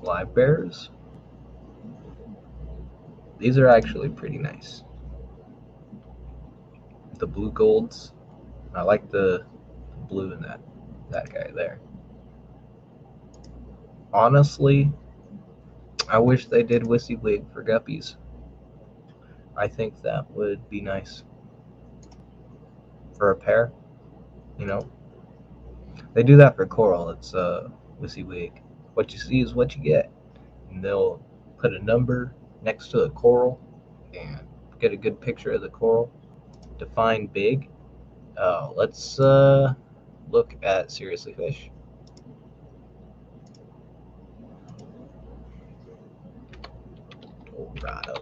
Live Bears. These are actually pretty nice. The blue golds. I like the blue in that guy there. Honestly, I wish they did WYSIWYG for guppies. I think that would be nice for a pair. You know, they do that for coral. It's WYSIWYG. What you see is what you get, and they'll put a number next to the coral and get a good picture of the coral. Define big. Let's look at Seriously Fish. Dorado.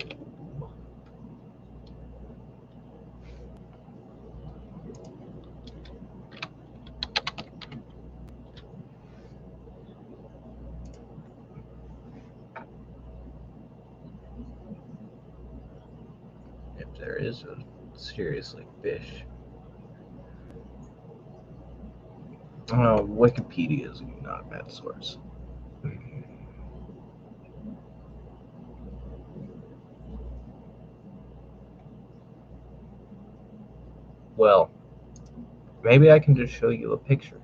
If there is a Seriously Fish. Wikipedia is not a bad source. Well, maybe I can just show you a picture.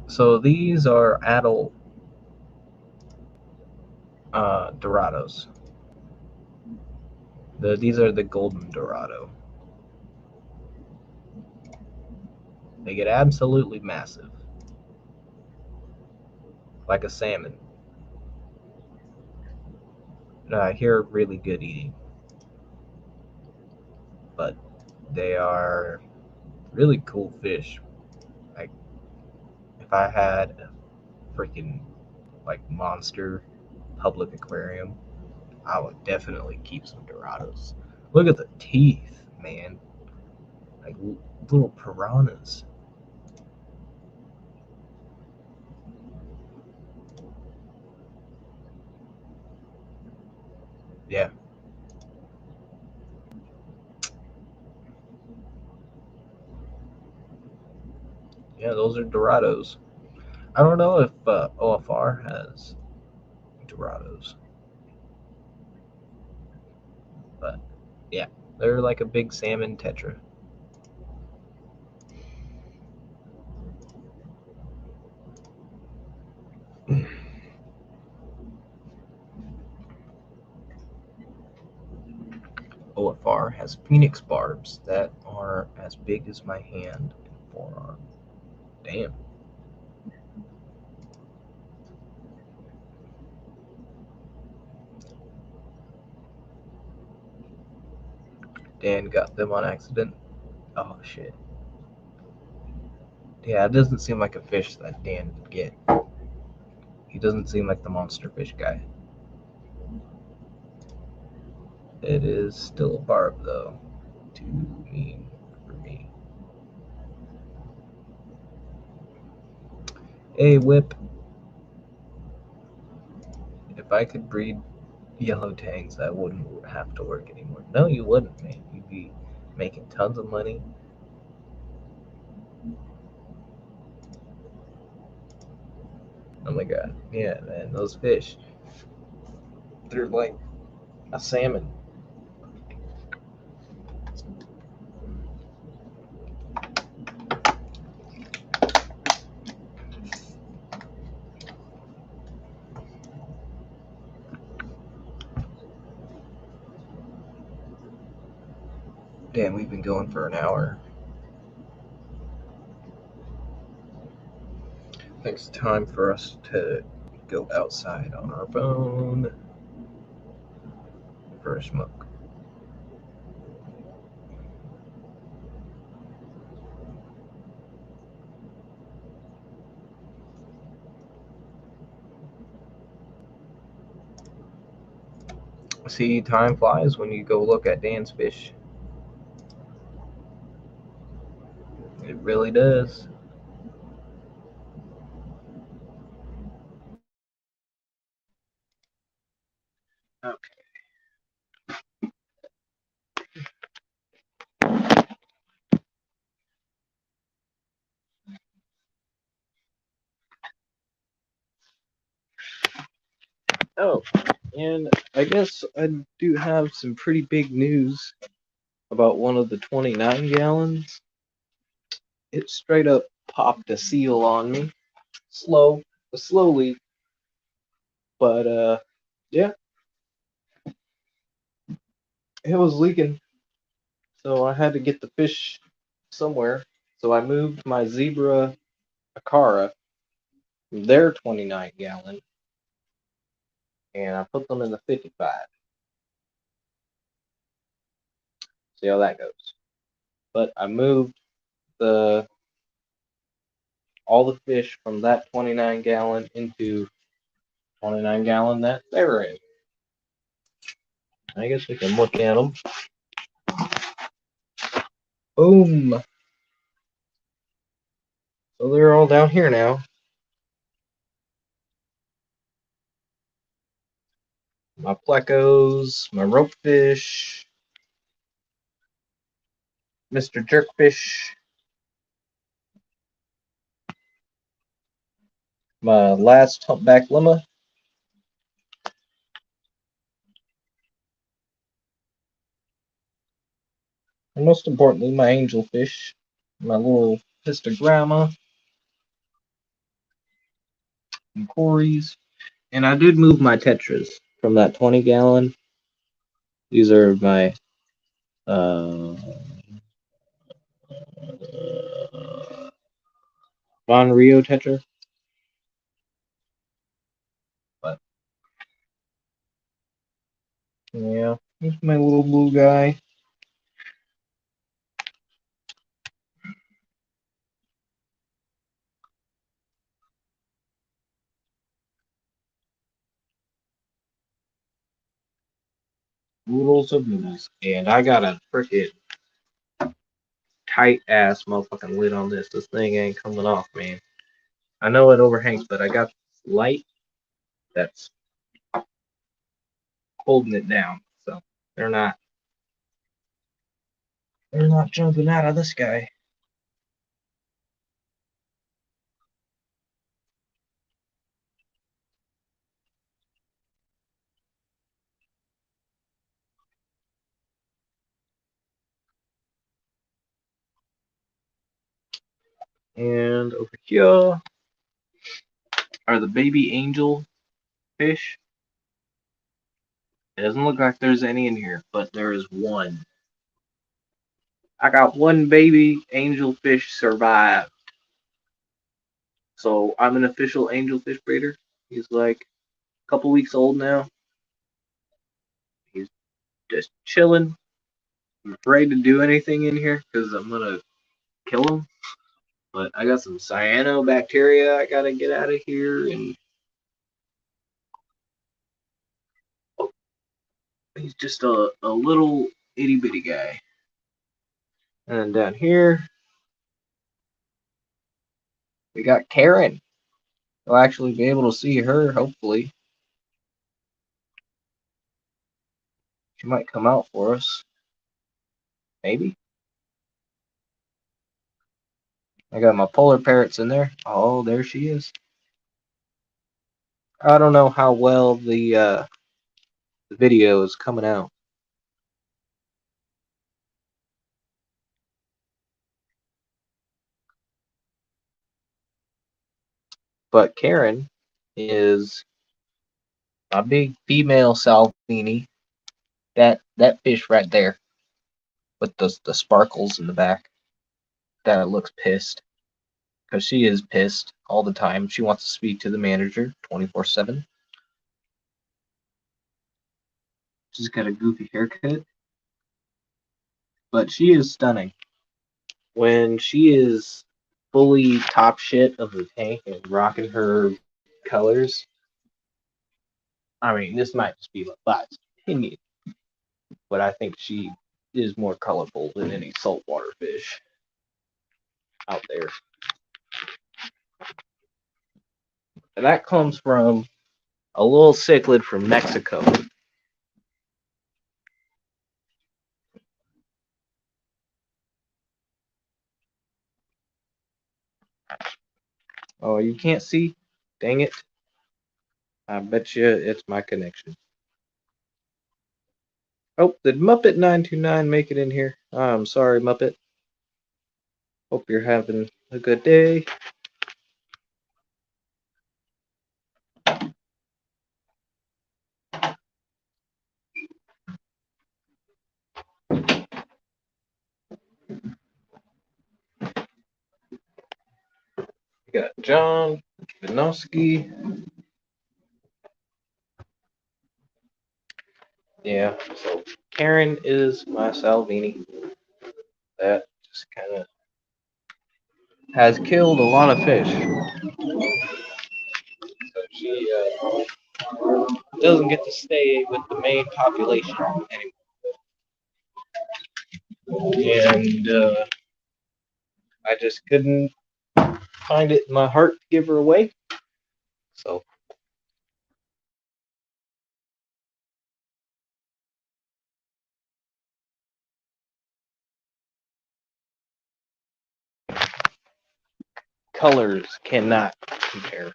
So these are adult Dorados. These are the golden Dorado. They get absolutely massive, like a salmon. I hear really good eating, but they are really cool fish. Like if I had a freaking like monster public aquarium, I would definitely keep some Dorados. Look at the teeth, man. Like little piranhas. Yeah. Yeah, those are Dorados. I don't know if OFR has Dorados, but yeah, they're like a big salmon tetra. OFR has Phoenix barbs that are as big as my hand and forearm. Damn. Dan got them on accident. Oh shit. Yeah, it doesn't seem like a fish that Dan would get. He doesn't seem like the monster fish guy. It is still a barb though. Too mean for me. Hey, Whip. If I could breed yellow tangs, I wouldn't have to work anymore. No, you wouldn't, man. You'd be making tons of money. Oh my god. Yeah, man, those fish. They're like a salmon. Damn, we've been going for an hour. I think it's time for us to go outside on our phone for a smoke. See, time flies when you go look at Dan's fish. It really does. Okay. Oh, and I guess I do have some pretty big news about one of the 29 gallons. It straight up popped a seal on me. Slowly, but yeah, it was leaking. So I had to get the fish somewhere. So I moved my zebra Akara from their 29 gallon and I put them in the 55. See how that goes. But I moved the all the fish from that 29 gallon into 29 gallon that they were in. I guess we can look at them. Boom. So they're all down here now. My plecos, my ropefish, Mr. Jerkfish, my last humpback lemma, and most importantly, my angelfish, my little histogramma, and cories. And I did move my tetras from that 20 gallon. These are my uh, Von Rio tetra. But yeah, here's my little blue guy. Oodles of noodles. And I got a frickin' tight ass motherfucking lid on this. This thing ain't coming off, man. I know it overhangs, but I got light that's holding it down. So they're not jumping out of this guy. And over here are the baby angel fish. It doesn't look like there's any in here, but there is one. I got one baby angelfish survive. So I'm an official angelfish breeder. He's like a couple weeks old now. He's just chilling. I'm afraid to do anything in here because I'm gonna kill him. But I got some cyanobacteria I gotta get out of here, and oh, he's just a little itty bitty guy. And then down here we got Karen. We'll actually be able to see her, hopefully. She might come out for us. Maybe. I got my polar parrots in there. Oh, there she is. I don't know how well the video is coming out. But Karen is a big female Salvini. That fish right there with the sparkles in the back. That looks pissed. Because she is pissed all the time. She wants to speak to the manager 24/7. She's got a goofy haircut. But she is stunning. When she is fully top shit of the tank and rocking her colors, I mean, this might just be the buzz. opinion, but I think she is more colorful than any saltwater fish out there. And that comes from a little cichlid from Mexico. Oh, you can't see? Dang it. I bet you it's my connection. Oh, did Muppet 929 make it in here? I'm sorry, Muppet. Hope you're having a good day. We got John Vinosky. Yeah, so Karen is my Salvini. That just kind of has killed a lot of fish. So she doesn't get to stay with the main population anymore. And I just couldn't find it in my heart to give her away. So colors cannot compare.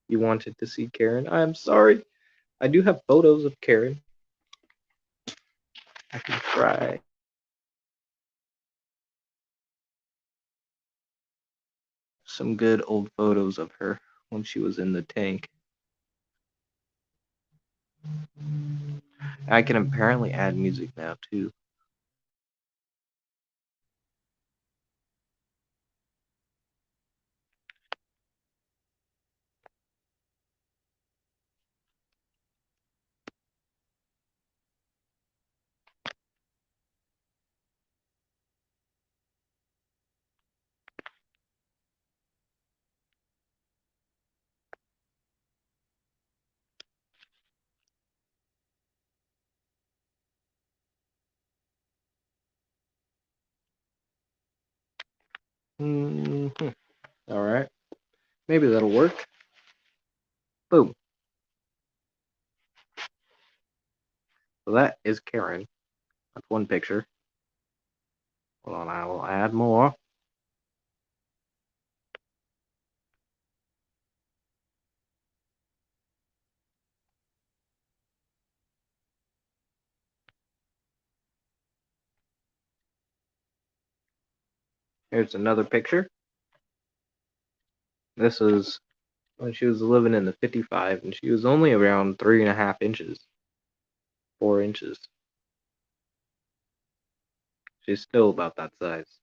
You wanted to see Karen? I'm sorry. I do have photos of Karen. I can try. Some good old photos of her when she was in the tank. I can apparently add music now too. Mm-hmm. All right. Maybe that'll work. Boom. So that is Karen. That's one picture. Hold on, I will add more. Here's another picture. This is when she was living in the 55, and she was only around 3.5 inches, 4 inches. She's still about that size.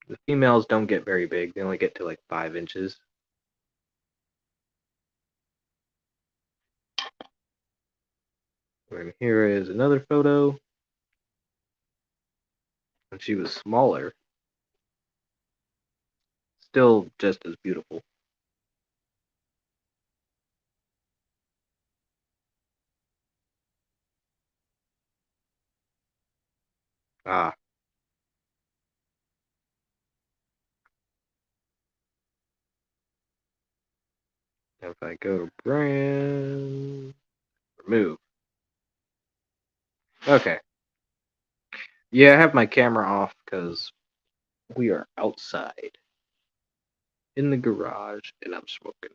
The females don't get very big. They only get to like 5 inches. And here is another photo when she was smaller. Still just as beautiful. Ah. If I go to brand, remove. Okay. Yeah, I have my camera off because we are outside in the garage and I'm smoking.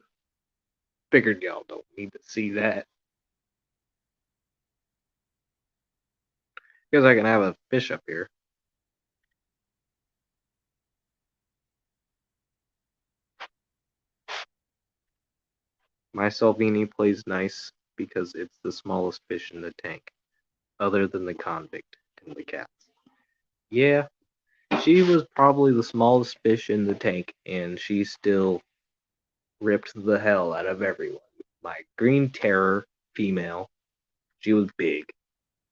Figured y'all don't need to see that. Because I can have a fish up here. My Salvini plays nice because it's the smallest fish in the tank, other than the convict and the cats. Yeah, she was probably the smallest fish in the tank, and she still ripped the hell out of everyone. My Green Terror female, she was big.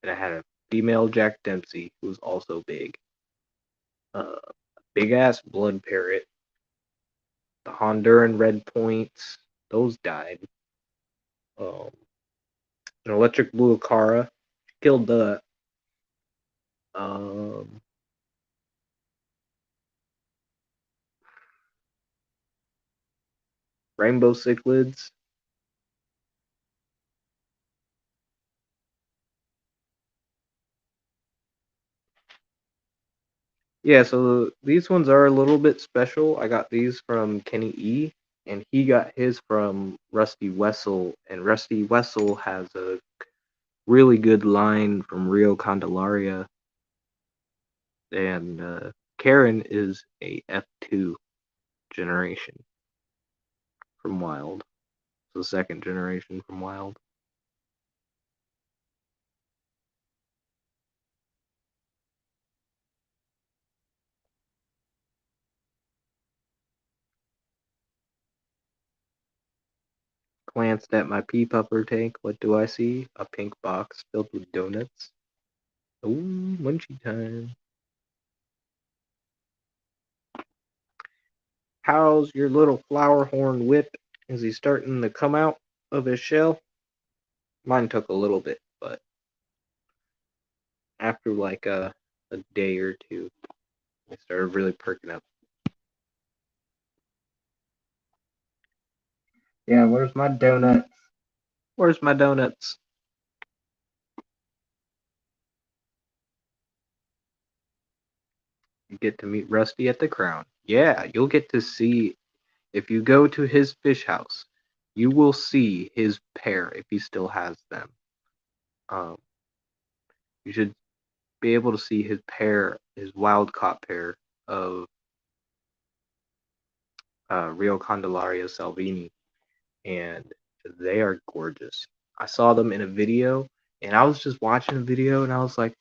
And I had a female Jack Dempsey who was also big. Big ass blood parrot. The Honduran red points. those died. An electric blue Akara killed the um, rainbow cichlids. Yeah, so these ones are a little bit special. I got these from Kenny E, and he got his from Rusty Wessel, and Rusty Wessel has a really good line from Rio Candelaria, and Karen is a F2 generation from Wild. So second generation from Wild. Glanced at my pea pupper tank. What do I see? A pink box filled with donuts. Ooh, munchie time. How's your little flower horn whip? Is he starting to come out of his shell? Mine took a little bit, but after like a day or two, I started really perking up. Yeah, where's my donuts? Where's my donuts? You get to meet Rusty at the Crown. Yeah, you'll get to see, if you go to his fish house, you will see his pair if he still has them. Um, you should be able to see his pair, his wild caught pair of Rio Candelaria Salvini, and they are gorgeous. I saw them in a video, and I was just watching a video, and I was like,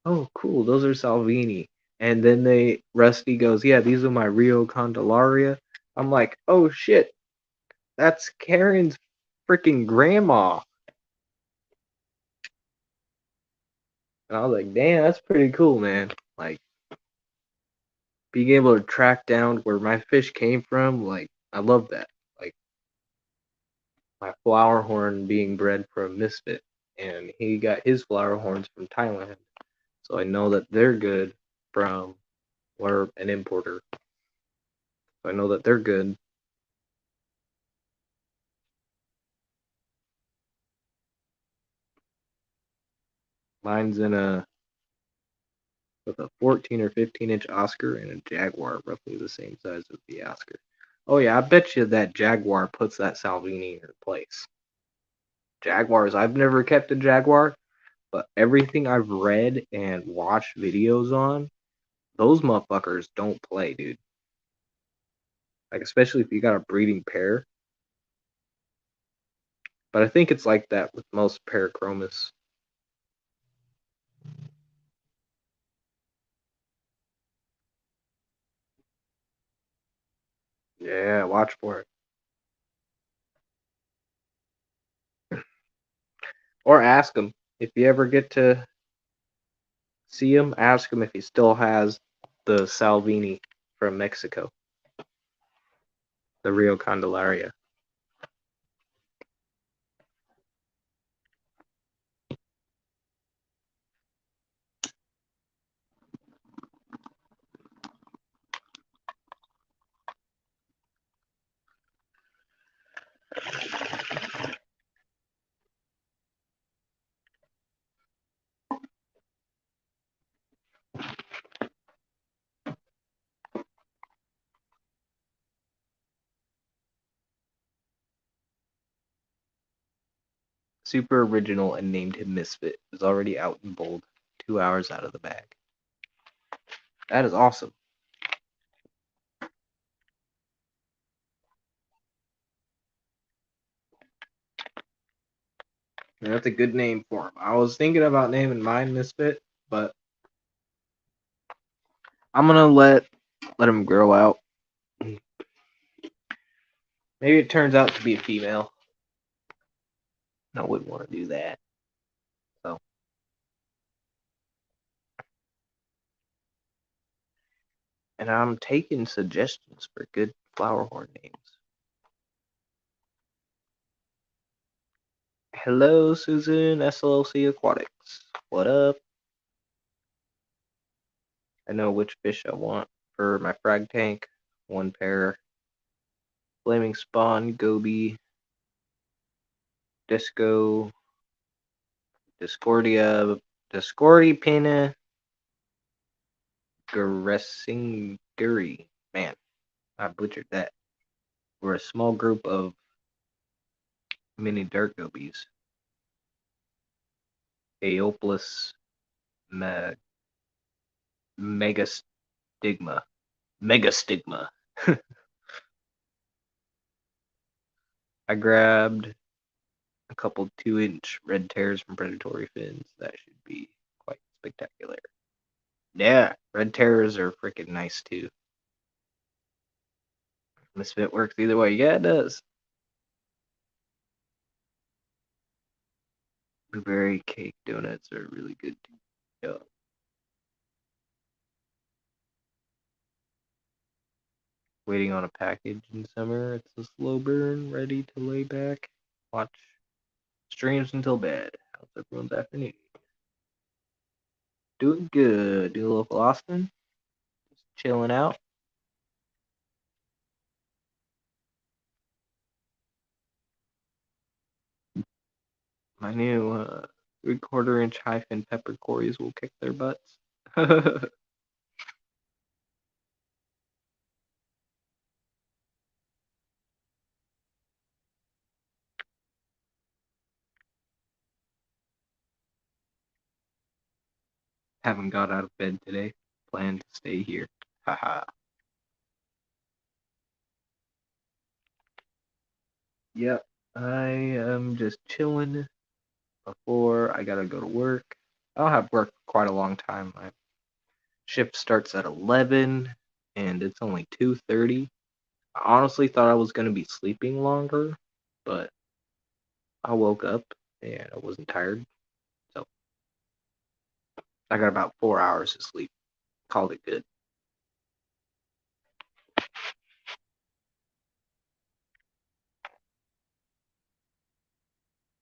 "Oh, cool, those are Salvini." And then Rusty goes, "Yeah, these are my Rio Candelaria." I'm like, "Oh shit, that's Karen's freaking grandma." And I was like, "Damn, that's pretty cool, man." Like being able to track down where my fish came from, like I love that. Like my flower horn being bred from Misfit, and he got his flower horns from Thailand. So I know that they're good from, or an importer. So I know that they're good. Mine's in a with a 14 or 15-inch Oscar and a Jaguar, roughly the same size as the Oscar. Oh yeah, I bet you that Jaguar puts that Salvini in her place. Jaguars, I've never kept a Jaguar, but everything I've read and watched videos on, those motherfuckers don't play, dude. Like especially if you got a breeding pair. But I think it's like that with most Parachromis. Yeah, watch for it. Or ask him. If you ever get to see him, ask him if he still has the Salvini from Mexico, the Rio Candelaria. Super original and named him Misfit. Is already out in bold, 2 hours out of the bag. That is awesome. And that's a good name for him. I was thinking about naming mine Misfit, but I'm gonna let him grow out. Maybe it turns out to be a female. I wouldn't want to do that. So, and I'm taking suggestions for good flower horn names. Hello, Susan, SLC Aquatics. What up? I know which fish I want for my frag tank. One pair. Flaming Spawn, Goby, Disco, Discordia, Discordipina, Garessinguri. Man, I butchered that. We're a small group of mini dirt gobies. Aeoplus megastigma. Megastigma. I grabbed a couple 2-inch red tears from predatory fins. That should be quite spectacular. Yeah, red terrors are freaking nice too. Misfit works either way. Yeah, it does. Blueberry cake donuts are really good too. Yeah. Waiting on a package in summer. It's a slow burn, ready to lay back. Watch streams until bed. How's everyone's afternoon? Doing good. Do a local Austin. Just chilling out. My new 3/4 inch hyphen pepper quarries will kick their butts. Haven't got out of bed today. Plan to stay here. Haha. Yep. I am just chilling before I gotta go to work. I'll have work for quite a long time. My shift starts at 11 and it's only 2:30. I honestly thought I was gonna be sleeping longer, but I woke up and I wasn't tired. So I got about 4 hours of sleep. Called it good.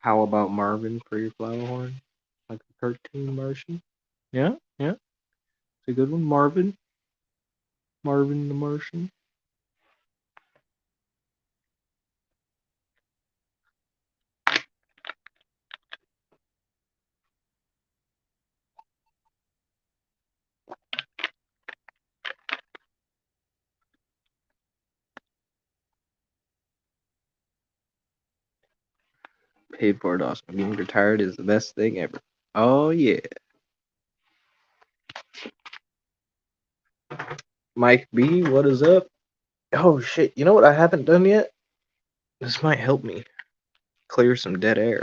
How about Marvin for your flower horn? Like a cartoon Martian? Yeah, yeah. It's a good one. Marvin. Marvin the Martian. Paid for it, awesome. Being retired is the best thing ever. Oh, yeah. Mike B, what is up? Oh, shit. You know what I haven't done yet? This might help me clear some dead air.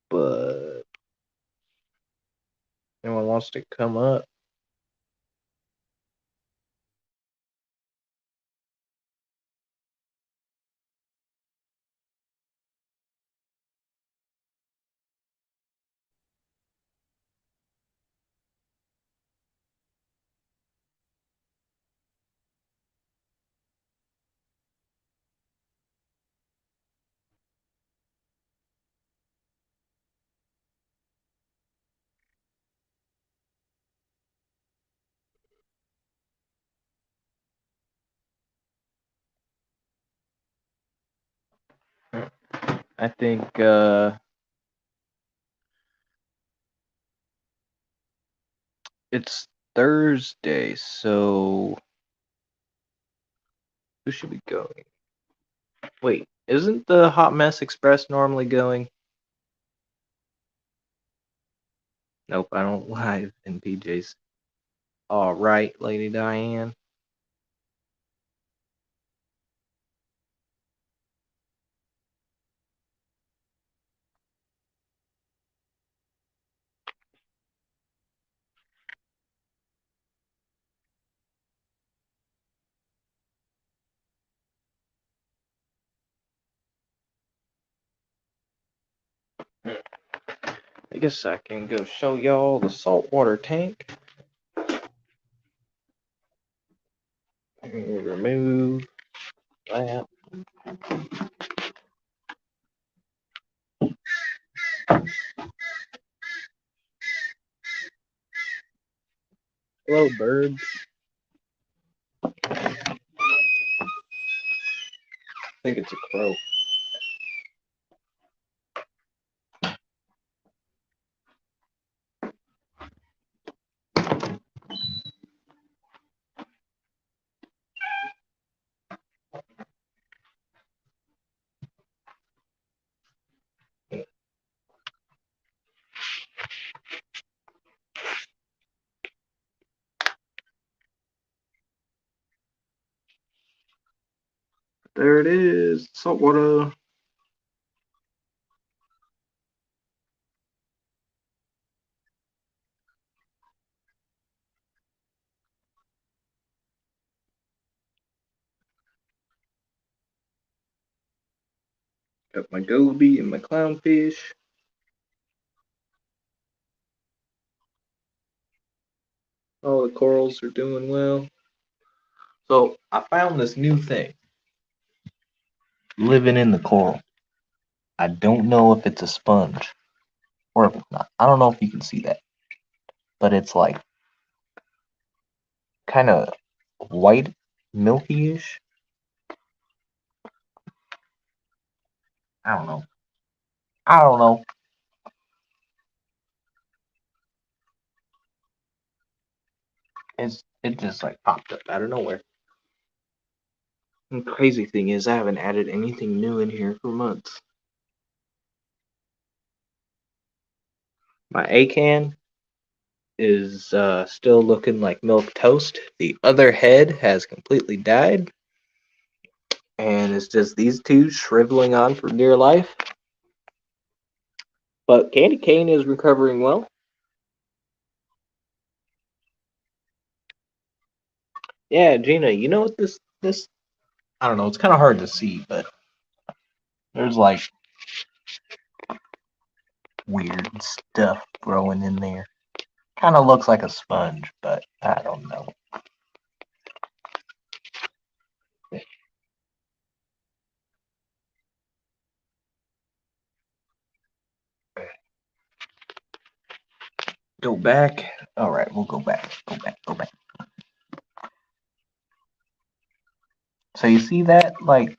But anyone wants to come up? I think it's Thursday, so who should be going? Wait, isn't the Hot Mess Express normally going? Nope, I don't live in PJs. All right, Lady Diane. I guess I can go show y'all the saltwater tank. Remove Hello, birds. I think it's a crow. There it is, saltwater. Got my goby and my clownfish. All the corals are doing well. So I found this new thing living in the coral. I don't know if it's a sponge or if it's not. I don't know if you can see that, but it's like kind of white, milky-ish. I don't know. I don't know. It just like popped up out of nowhere. And the crazy thing is, I haven't added anything new in here for months. My A-can is still looking like milk toast. The other head has completely died, and it's just these two shriveling on for dear life. But Candy Cane is recovering well. Yeah, Gina, you know what this I don't know, it's kind of hard to see, but there's like weird stuff growing in there. Kind of looks like a sponge, but I don't know. Go back. All right, we'll go back. Go back. Go back. So you see that, like,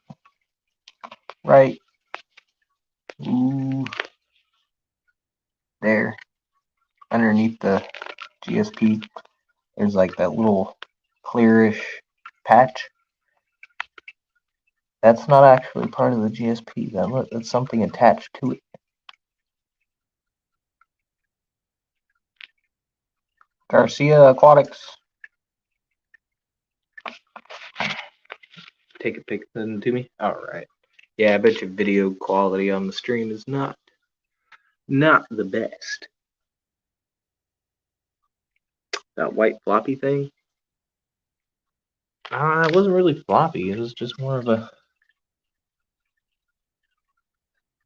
right? Ooh, there, underneath the GSP, there's like that little clearish patch. That's not actually part of the GSP. That's something attached to it. Garcia Aquatics. Take a pic, send it to me. All right. Yeah, I bet your video quality on the stream is not the best. That white floppy thing. It wasn't really floppy. It was just more of a.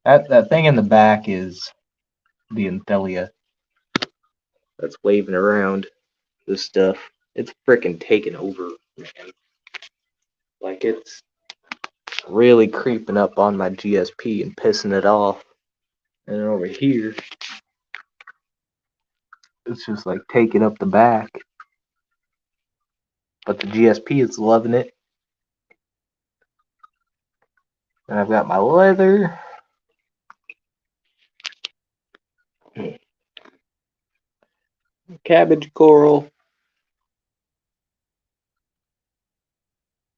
That thing in the back is the Anthelia that's waving around this stuff. It's freaking taking over, man. Like it's really creeping up on my GSP and pissing it off. And then over here, it's just like taking up the back. But the GSP is loving it. And I've got my leather. Cabbage coral.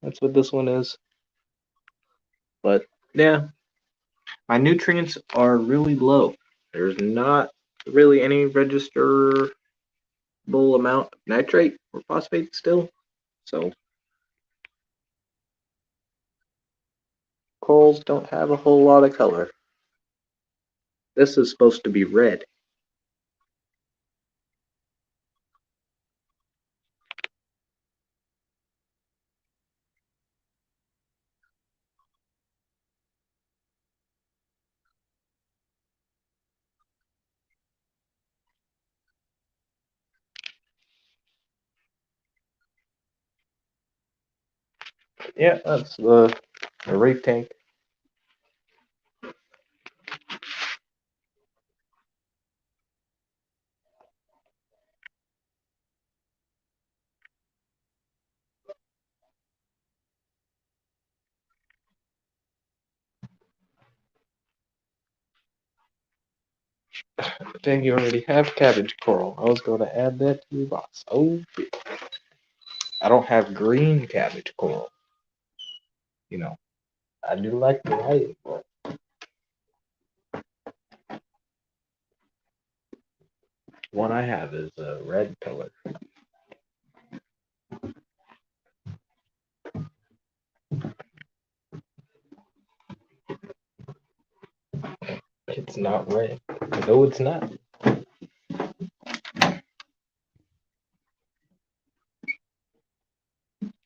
That's what this one is. But yeah, my nutrients are really low. There's not really any registerable amount of nitrate or phosphate still. So corals don't have a whole lot of color. This is supposed to be red. Yeah, that's the reef tank. Dang, you already have cabbage coral. I was going to add that to your box. Oh, I don't have green cabbage coral. You know, I do like the white, but one I have is a red pillar. It's not red. No, it's not.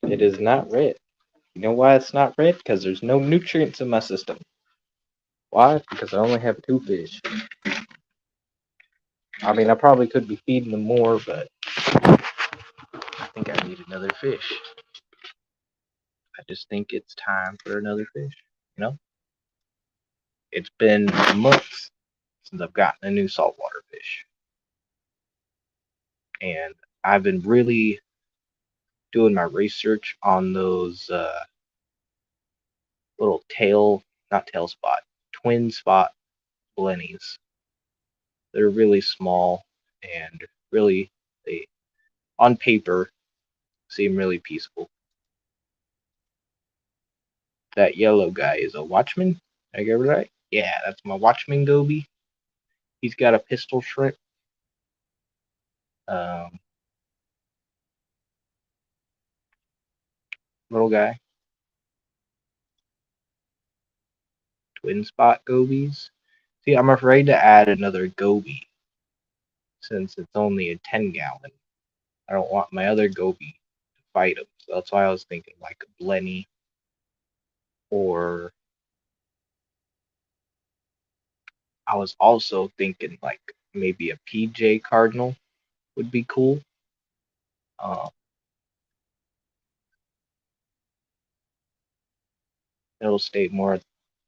It is not red. You know why it's not red? Because there's no nutrients in my system. Why? Because I only have two fish. I mean, I probably could be feeding them more, but I think I need another fish. I just think it's time for another fish. You know? It's been months since I've gotten a new saltwater fish. And I've been really doing my research on those little not tail spot, twin spot blennies. They're really small and really, they, on paper, seem really peaceful. That yellow guy is a watchman. Did I get it right? Yeah, that's my watchman goby. He's got a pistol shrimp. Um, Little guy. Twin spot gobies. See, I'm afraid to add another goby since it's only a 10-gallon. I don't want my other goby to fight him. So that's why I was thinking like a blenny or I was also thinking like maybe a PJ Cardinal would be cool. Uh, it'll stay more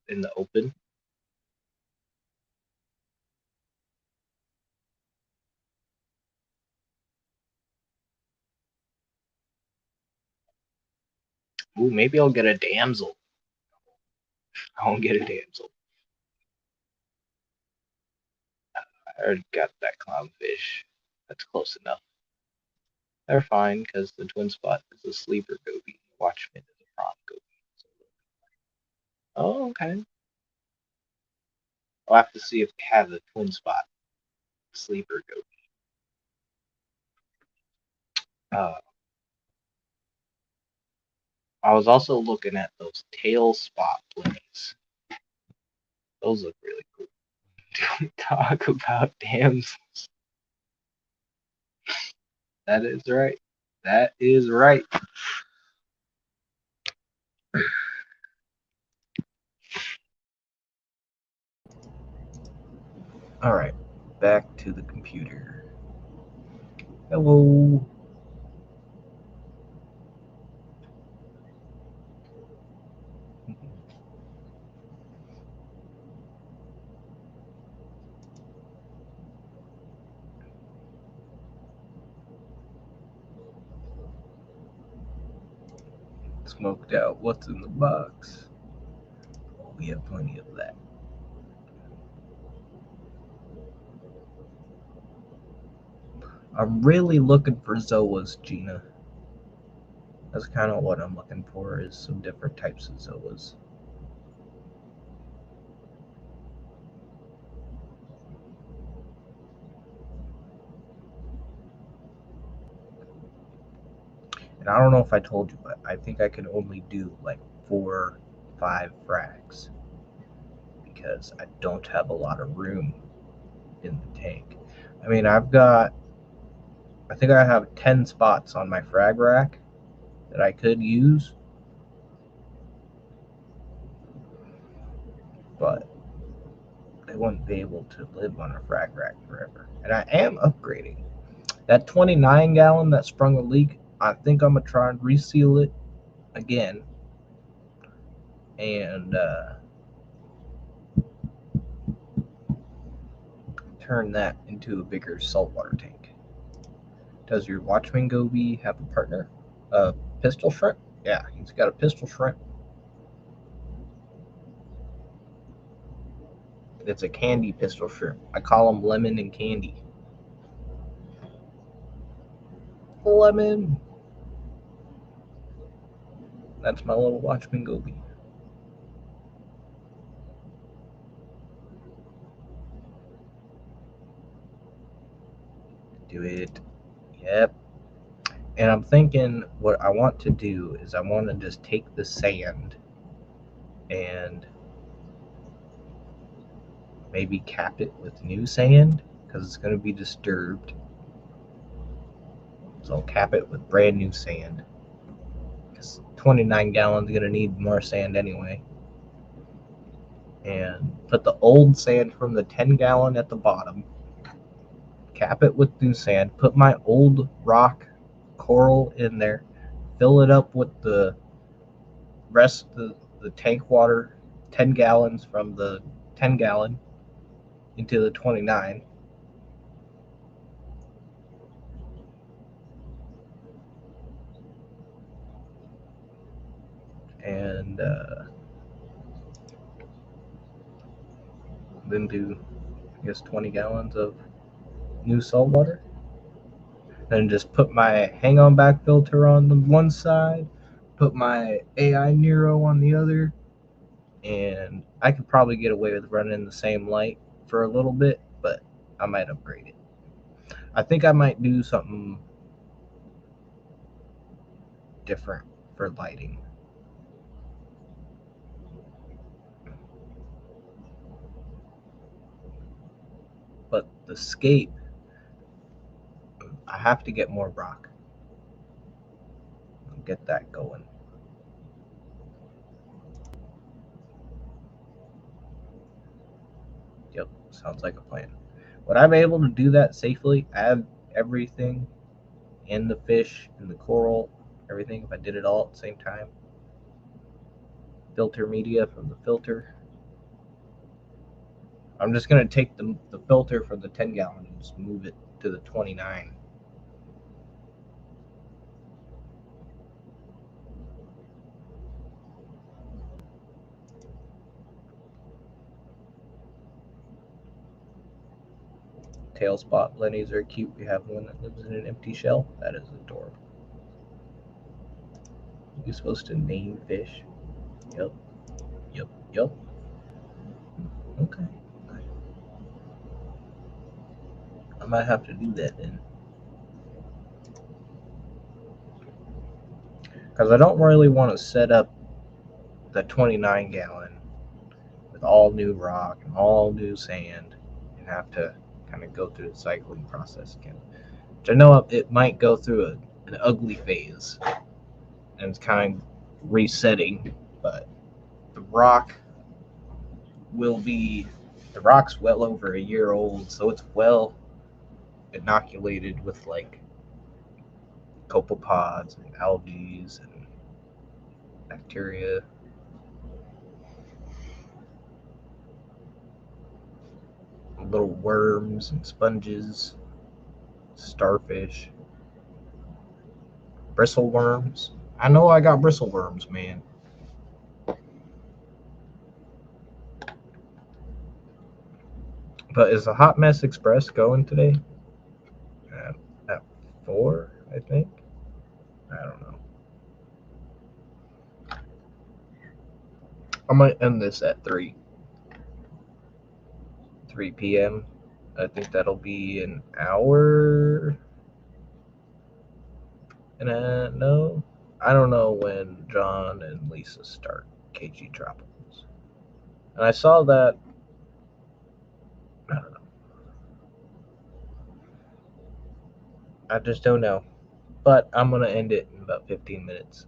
in the open. Ooh, maybe I'll get a damsel. I won't get a damsel. I already got that clownfish. That's close enough. They're fine because the twin spot is a sleeper goby. Watchman is a prawn goby. Oh, okay. I'll have to see if they have the twin spot sleeper goby. Uh, I was also looking at those tail spot blennies. Those look really cool. Don't talk about dams. That is right. That is right. All right, back to the computer. Hello. Smoked out. What's in the box? We have plenty of that. I'm really looking for Zoas, Gina. That's kind of what I'm looking for is some different types of Zoas. And I don't know if I told you, but I think I can only do like 4, 5 frags because I don't have a lot of room in the tank. I mean, I think I have 10 spots on my frag rack that I could use, but they wouldn't be able to live on a frag rack forever. And I am upgrading. That 29-gallon that sprung a leak, I think I'm going to try and reseal it again and turn that into a bigger saltwater tank. Does your Watchman Goby have a partner? A pistol shrimp? Yeah, he's got a pistol shrimp. It's a candy pistol shrimp. I call them lemon and candy. Lemon. That's my little Watchman Goby. Do it. Yep. And I'm thinking what I want to do is I want to just take the sand and maybe cap it with new sand because it's going to be disturbed. So I'll cap it with brand new sand. Because 29 gallons going to need more sand anyway. And put the old sand from the 10-gallon at the bottom. Cap it with new sand. Put my old rock coral in there. Fill it up with the rest of the tank water, 10 gallons from the 10-gallon into the 29. And then do, I guess, 20 gallons of new salt water. Then just put my hang on back filter on the one side, put my AI Nero on the other, and I could probably get away with running the same light for a little bit, but I might upgrade it. I think I might do something different for lighting. But the scape, I have to get more rock. Get that going. Yep, sounds like a plan. Would I be able to do that safely? Add everything in the fish, in the coral, everything if I did it all at the same time? Filter media from the filter. I'm just going to take the filter from the 10 gallon and just move it to the 29. Tail spot blennies are cute. We have one that lives in an empty shell. That is adorable. You're supposed to name fish. Yep. Yep. Yep. Okay. I might have to do that then. Because I don't really want to set up the 29 gallon with all new rock and all new sand and have to kind of go through the cycling process again. Which I know it might go through an ugly phase and it's kind of resetting, but the rock will be, the rock's well over a year old, so it's well inoculated with like copepods and algae and bacteria. Little worms and sponges, starfish, bristleworms. I know I got bristleworms, man. But is the Hot Mess Express going today? At 4, I think. I don't know. I might end this at 3 p.m. I think that'll be an hour. And no, I don't know when John and Lisa start KG Tropicals. And I saw that. I don't know. I just don't know. But I'm gonna end it in about 15 minutes.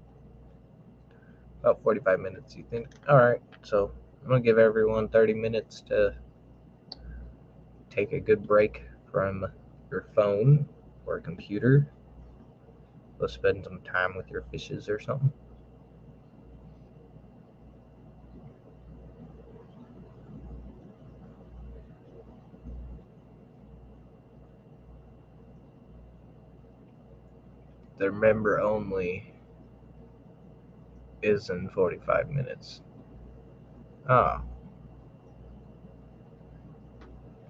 About 45 minutes, you think? Alright, so I'm gonna give everyone 30 minutes to take a good break from your phone or computer. Go spend some time with your fishes or something. The member only is in 45 minutes. Ah.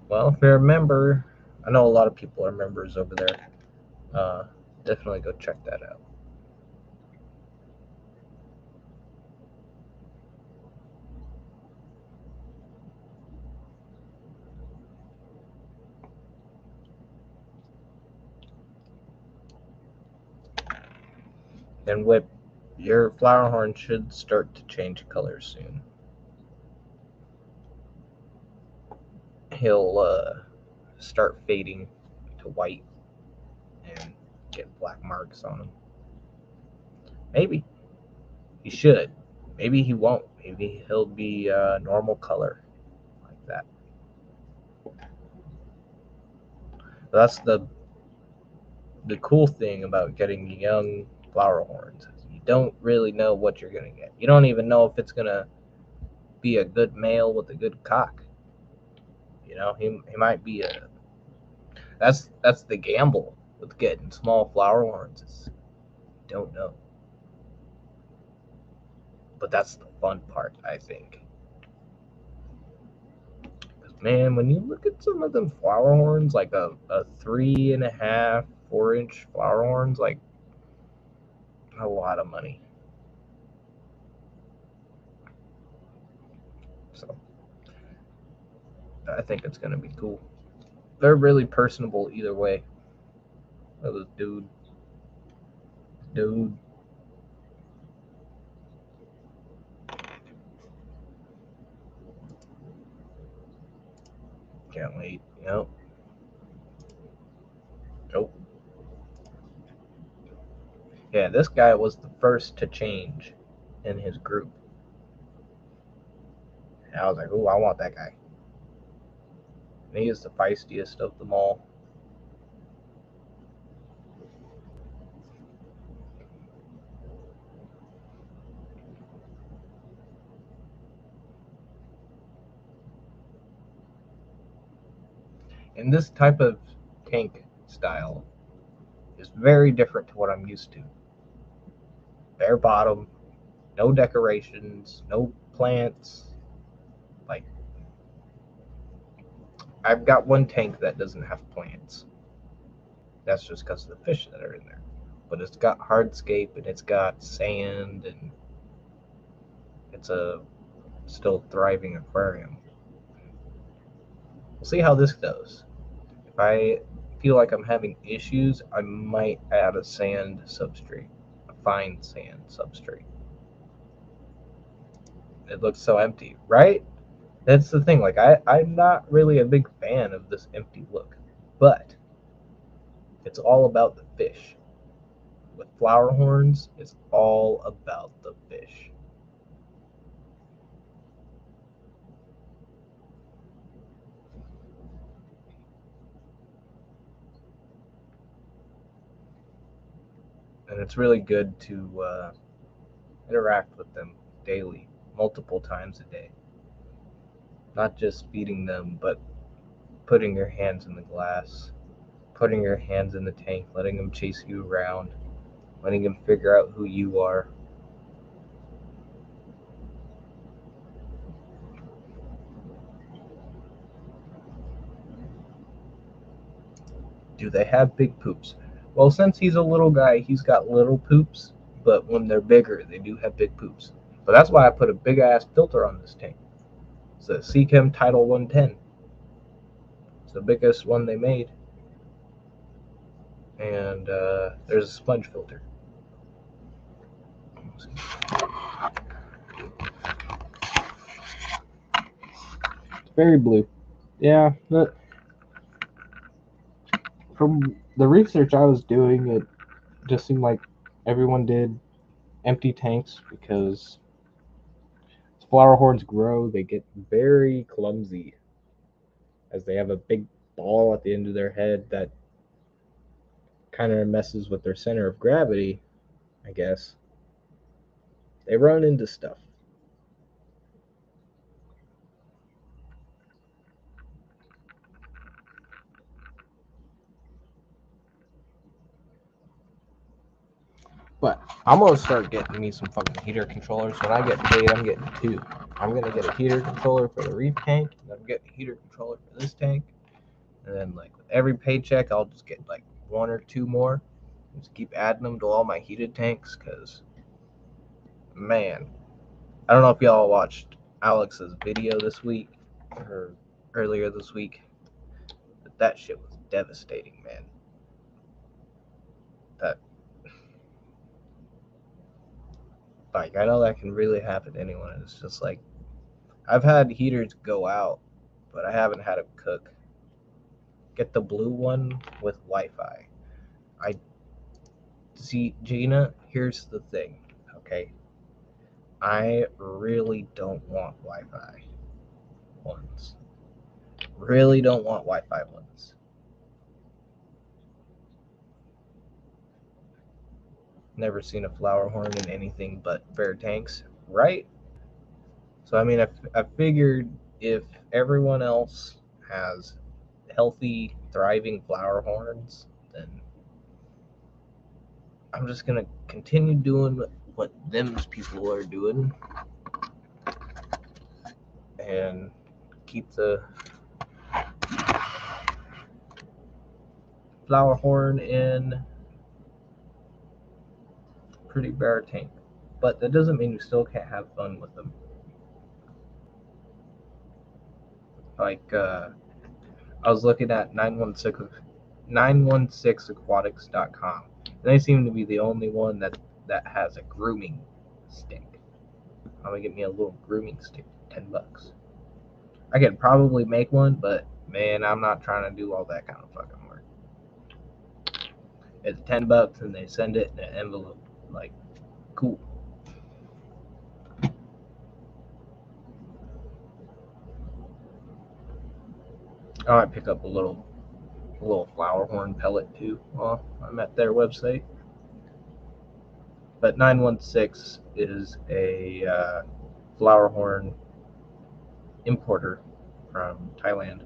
Well, if you're a member, I know a lot of people are members over there. Definitely go check that out. And Whip, your flower horn should start to change colors soon. He'll start fading to white and get black marks on him. Maybe he should. Maybe he won't. Maybe he'll be normal color like that. That's the cool thing about getting young flower horns. You don't really know what you're gonna get. You don't even know if it's gonna be a good male with a good cock. You know, he might be a. That's the gamble with getting small flower horns. Is you don't know, but that's the fun part, I think. Man, when you look at some of them flower horns, like a 3.5, 4 inch flower horns, like a lot of money. So I think it's gonna be cool. They're really personable either way. Oh, dude, can't wait. Yep, nope. Yeah, this guy was the first to change in his group. And I was like, ooh, I want that guy. And he is the feistiest of them all. And this type of tank style is very different to what I'm used to. Bare bottom, no decorations, no plants. Like, I've got one tank that doesn't have plants. That's just because of the fish that are in there. But it's got hardscape and it's got sand and it's a still thriving aquarium. We'll see how this goes. If I feel like I'm having issues, I might add a sand substrate, a fine sand substrate. It looks so empty, right? That's the thing. Like I'm not really a big fan of this empty look, but it's all about the fish. With flower horns, it's all about the fish. And it's really good to interact with them daily, multiple times a day. Not just feeding them, but putting your hands in the glass, putting your hands in the tank, letting them chase you around, letting them figure out who you are. Do they have big poops? Well, since he's a little guy, he's got little poops, but when they're bigger, they do have big poops. But that's why I put a big ass filter on this tank. It's a Seachem Title 110. It's the biggest one they made. And there's a sponge filter. It's very blue. Yeah, but from the research I was doing, it just seemed like everyone did empty tanks because as flower horns grow, they get very clumsy as they have a big ball at the end of their head that kind of messes with their center of gravity, I guess. They run into stuff. But I'm gonna start getting me some fucking heater controllers. When I get paid, I'm getting two. I'm gonna get a heater controller for the reef tank, and I'm getting a heater controller for this tank. And then like with every paycheck, I'll just get like one or two more. Just keep adding them to all my heated tanks, cause man, I don't know if y'all watched Alex's video this week or earlier this week, but that shit was devastating, man. That like I know that can really happen to anyone. It's just like I've had heaters go out, but I haven't had them cook. Get the blue one with Wi-Fi. I see, Gina. Here's the thing, okay? I really don't want Wi-Fi ones. Really don't want Wi-Fi ones. Never seen a flower horn in anything but bare tanks, right? So I mean, I figured if everyone else has healthy, thriving flower horns, then I'm just gonna continue doing what them people are doing and keep the flower horn in pretty bare tank. But that doesn't mean you still can't have fun with them. Like I was looking at 916aquatics.com. And they seem to be the only one that has a grooming stick. I'm gonna get me a little grooming stick, $10. I could probably make one, but man, I'm not trying to do all that kind of fucking work. It's $10 and they send it in an envelope. Like, cool. I might pick up a little flower horn pellet too. Well, I'm at their website. But 916 is a flower horn importer from Thailand,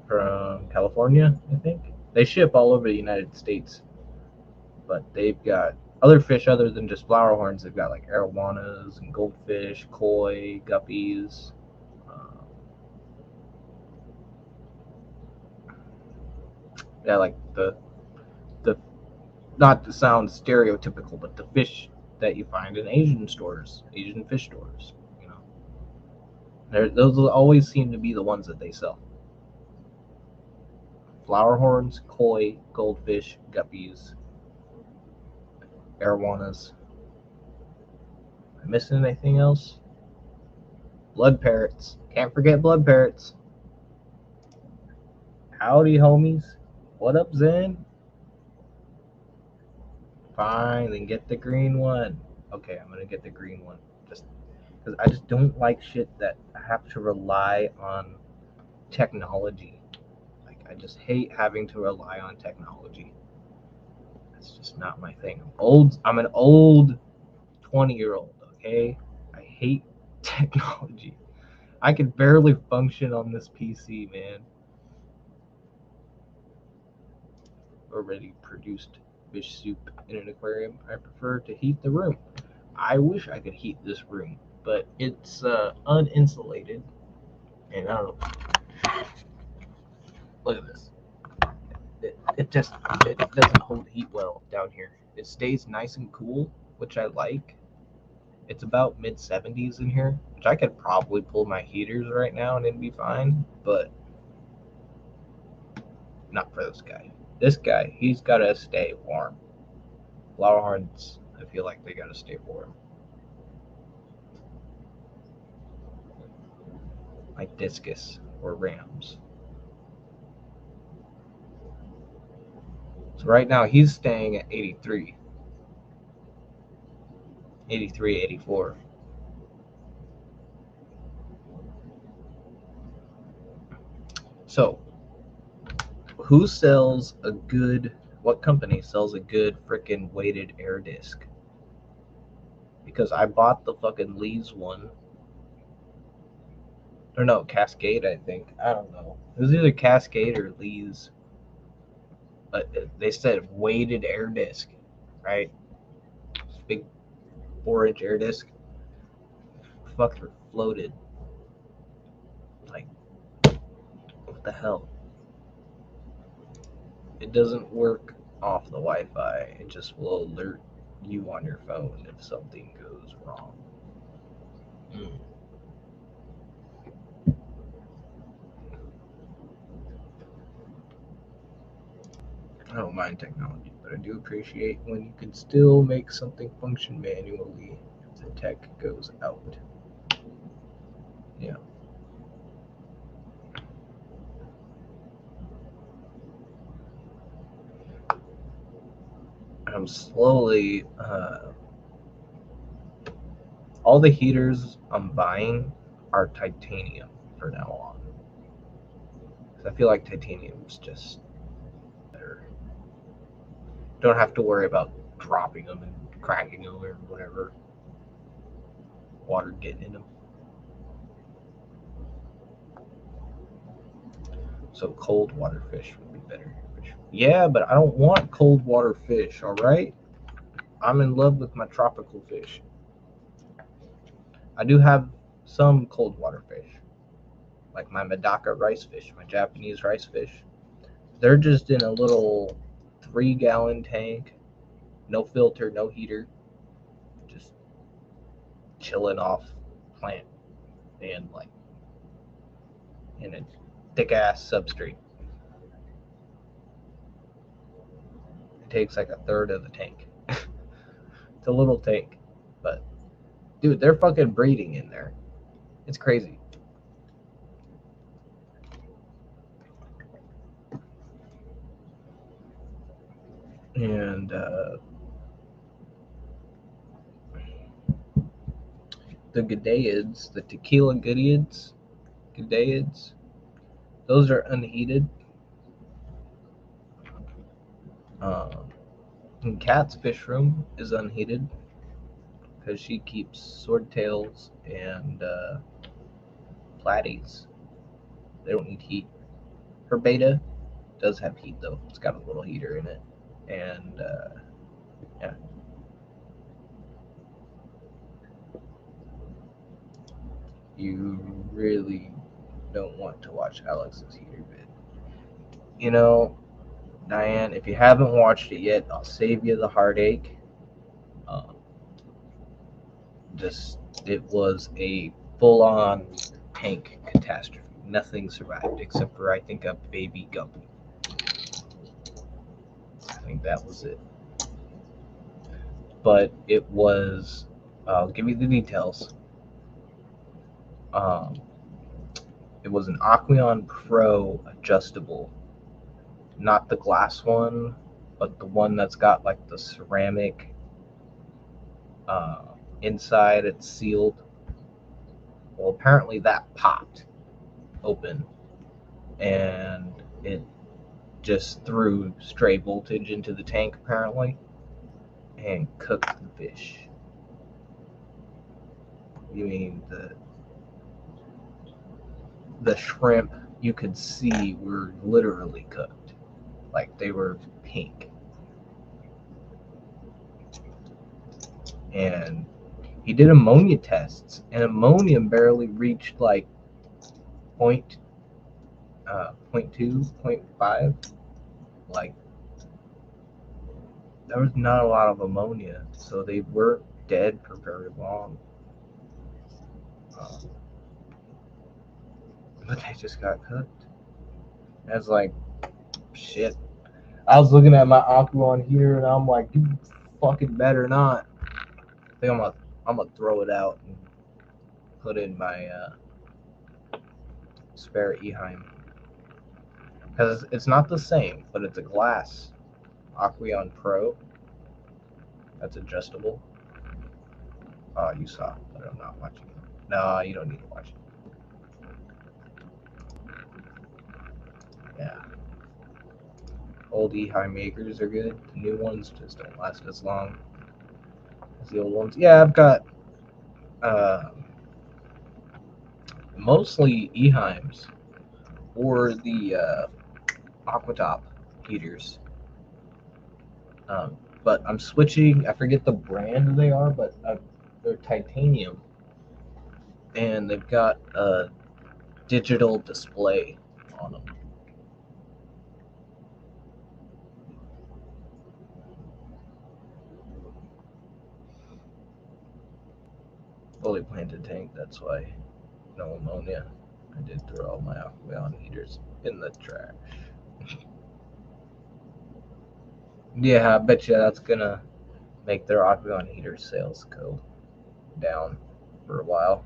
from California, I think. They ship all over the United States, but they've got other fish other than just flower horns. They've got like arowanas and goldfish, koi, guppies. Uh, yeah, like the not to sound stereotypical, but the fish that you find in Asian stores, Asian fish stores. You know, those will always seem to be the ones that they sell. Flower horns, koi, goldfish, guppies, arowanas. Am I missing anything else? Blood parrots. Can't forget blood parrots. Howdy, homies. What up, Zen? Fine, then get the green one. Okay, I'm gonna get the green one. Just because I just don't like shit that I have to rely on technology. Like, I just hate having to rely on technology. That's just not my thing. I'm an old 20-year-old, okay? I hate technology. I can barely function on this PC, man. Already produced fish soup in an aquarium. I prefer to heat the room. I wish I could heat this room, but it's uninsulated. And I don't know. Look at this. It just it doesn't hold heat well down here. It stays nice and cool, which I like. It's about mid 70s in here, which I could probably pull my heaters right now and it'd be fine, but not for this guy. This guy, he's gotta stay warm. Flower horns, I feel like they gotta stay warm. Like discus or rams. So right now he's staying at 83, 83, 84. So who sells a good, what company sells a good freaking weighted air disc? Because I bought the fucking Lee's one. Or no, Cascade, I think. I don't know. It was either Cascade or Lee's. But they said weighted air disc, right? Big 4-inch air disc. Fucker floated. Like, what the hell? It doesn't work off the Wi-Fi. It just will alert you on your phone if something goes wrong. Mm. I don't mind technology, but I do appreciate when you can still make something function manually if the tech goes out. Yeah. I'm slowly, all the heaters I'm buying are titanium for now on. 'Cause I feel like titanium's just better. Don't have to worry about dropping them and cracking them or whatever. Water getting in them. So cold water fish would be better. Yeah, but I don't want cold water fish, alright? I'm in love with my tropical fish. I do have some cold water fish, like my Medaka rice fish, my Japanese rice fish. They're just in a little 3-gallon tank, no filter, no heater, just chilling off plant and like in a thick ass substrate. It takes like a third of the tank. It's a little tank, but dude, they're fucking breeding in there. It's crazy. And the Gadeids, the tequila Gadeids, those are unheated. And Cat's fish room is unheated because she keeps swordtails and platies. They don't need heat. Her beta does have heat though. It's got a little heater in it, and yeah. You really don't want to watch Alex's heater vid. You know, Diane, if you haven't watched it yet, I'll save you the heartache. Um, just it was a full-on tank catastrophe. Nothing survived except for I think a baby guppy. I think that was it. But it was. I'll give you the details. Um, it was an Aqueon Pro adjustable, not the glass one, but the one that's got like the ceramic uh, inside. It's sealed. Well, apparently that popped open, and it just threw stray voltage into the tank apparently, and cooked the fish. You mean the shrimp you could see were literally cooked, like they were pink. And he did ammonia tests, and ammonia barely reached like point, 0.2, 0.5. Like there was not a lot of ammonia, so they weren't dead for very long. Um, but they just got cooked. That's like shit. I was looking at my Aqua here, and I'm like, you fucking better not. I think I'm gonna throw it out and put in my spare Eheim, because it's not the same, but it's a glass Aqueon Pro that's adjustable. Oh, you saw, but I'm not watching it. No, you don't need to watch it. Yeah. Old Eheim makers are good. The new ones just don't last as long as the old ones. Yeah, I've got uh, mostly Eheims or the Aquatop heaters. But I'm switching. I forget the brand they are, but they're titanium, and they've got a digital display on them. fully planted tank. That's why no ammonia. I did throw all my aqueon heaters in the trash. Yeah, I bet you that's gonna make their aqueon heater sales go down for a while.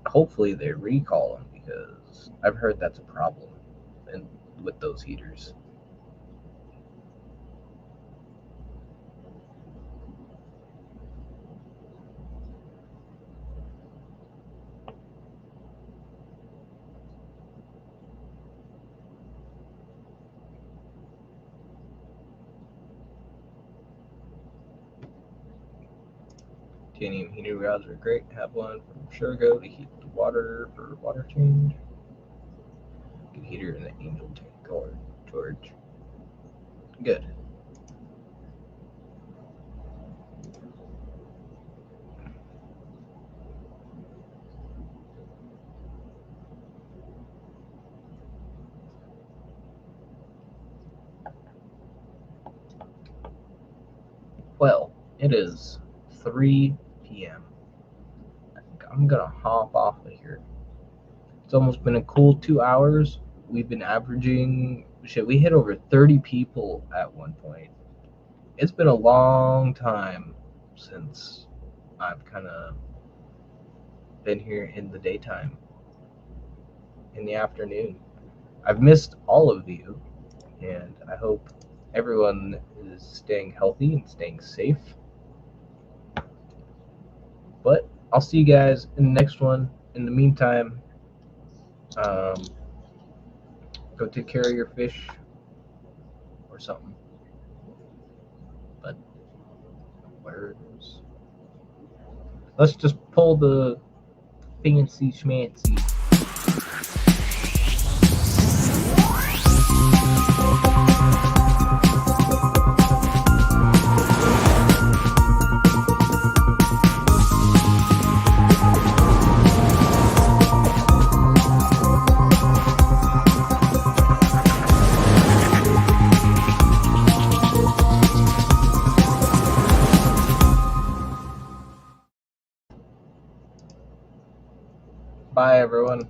Hopefully they recall them because I've heard that's a problem with those heaters. Titanium heater rods are great. Have one from Shergo to heat the water for water change. Good heater in the Angel tank or George. Good. Well, it is 3 p.m. I think I'm gonna hop off of here. It's almost been a cool 2 hours. We've been averaging shit. We hit over 30 people at one point. It's been a long time since I've kind of been here in the daytime, in the afternoon. I've missed all of you, and I hope everyone is staying healthy and staying safe. But I'll see you guys in the next one. In the meantime, go take care of your fish or something. But where's. Let's just pull the fancy schmancy. Bye, everyone.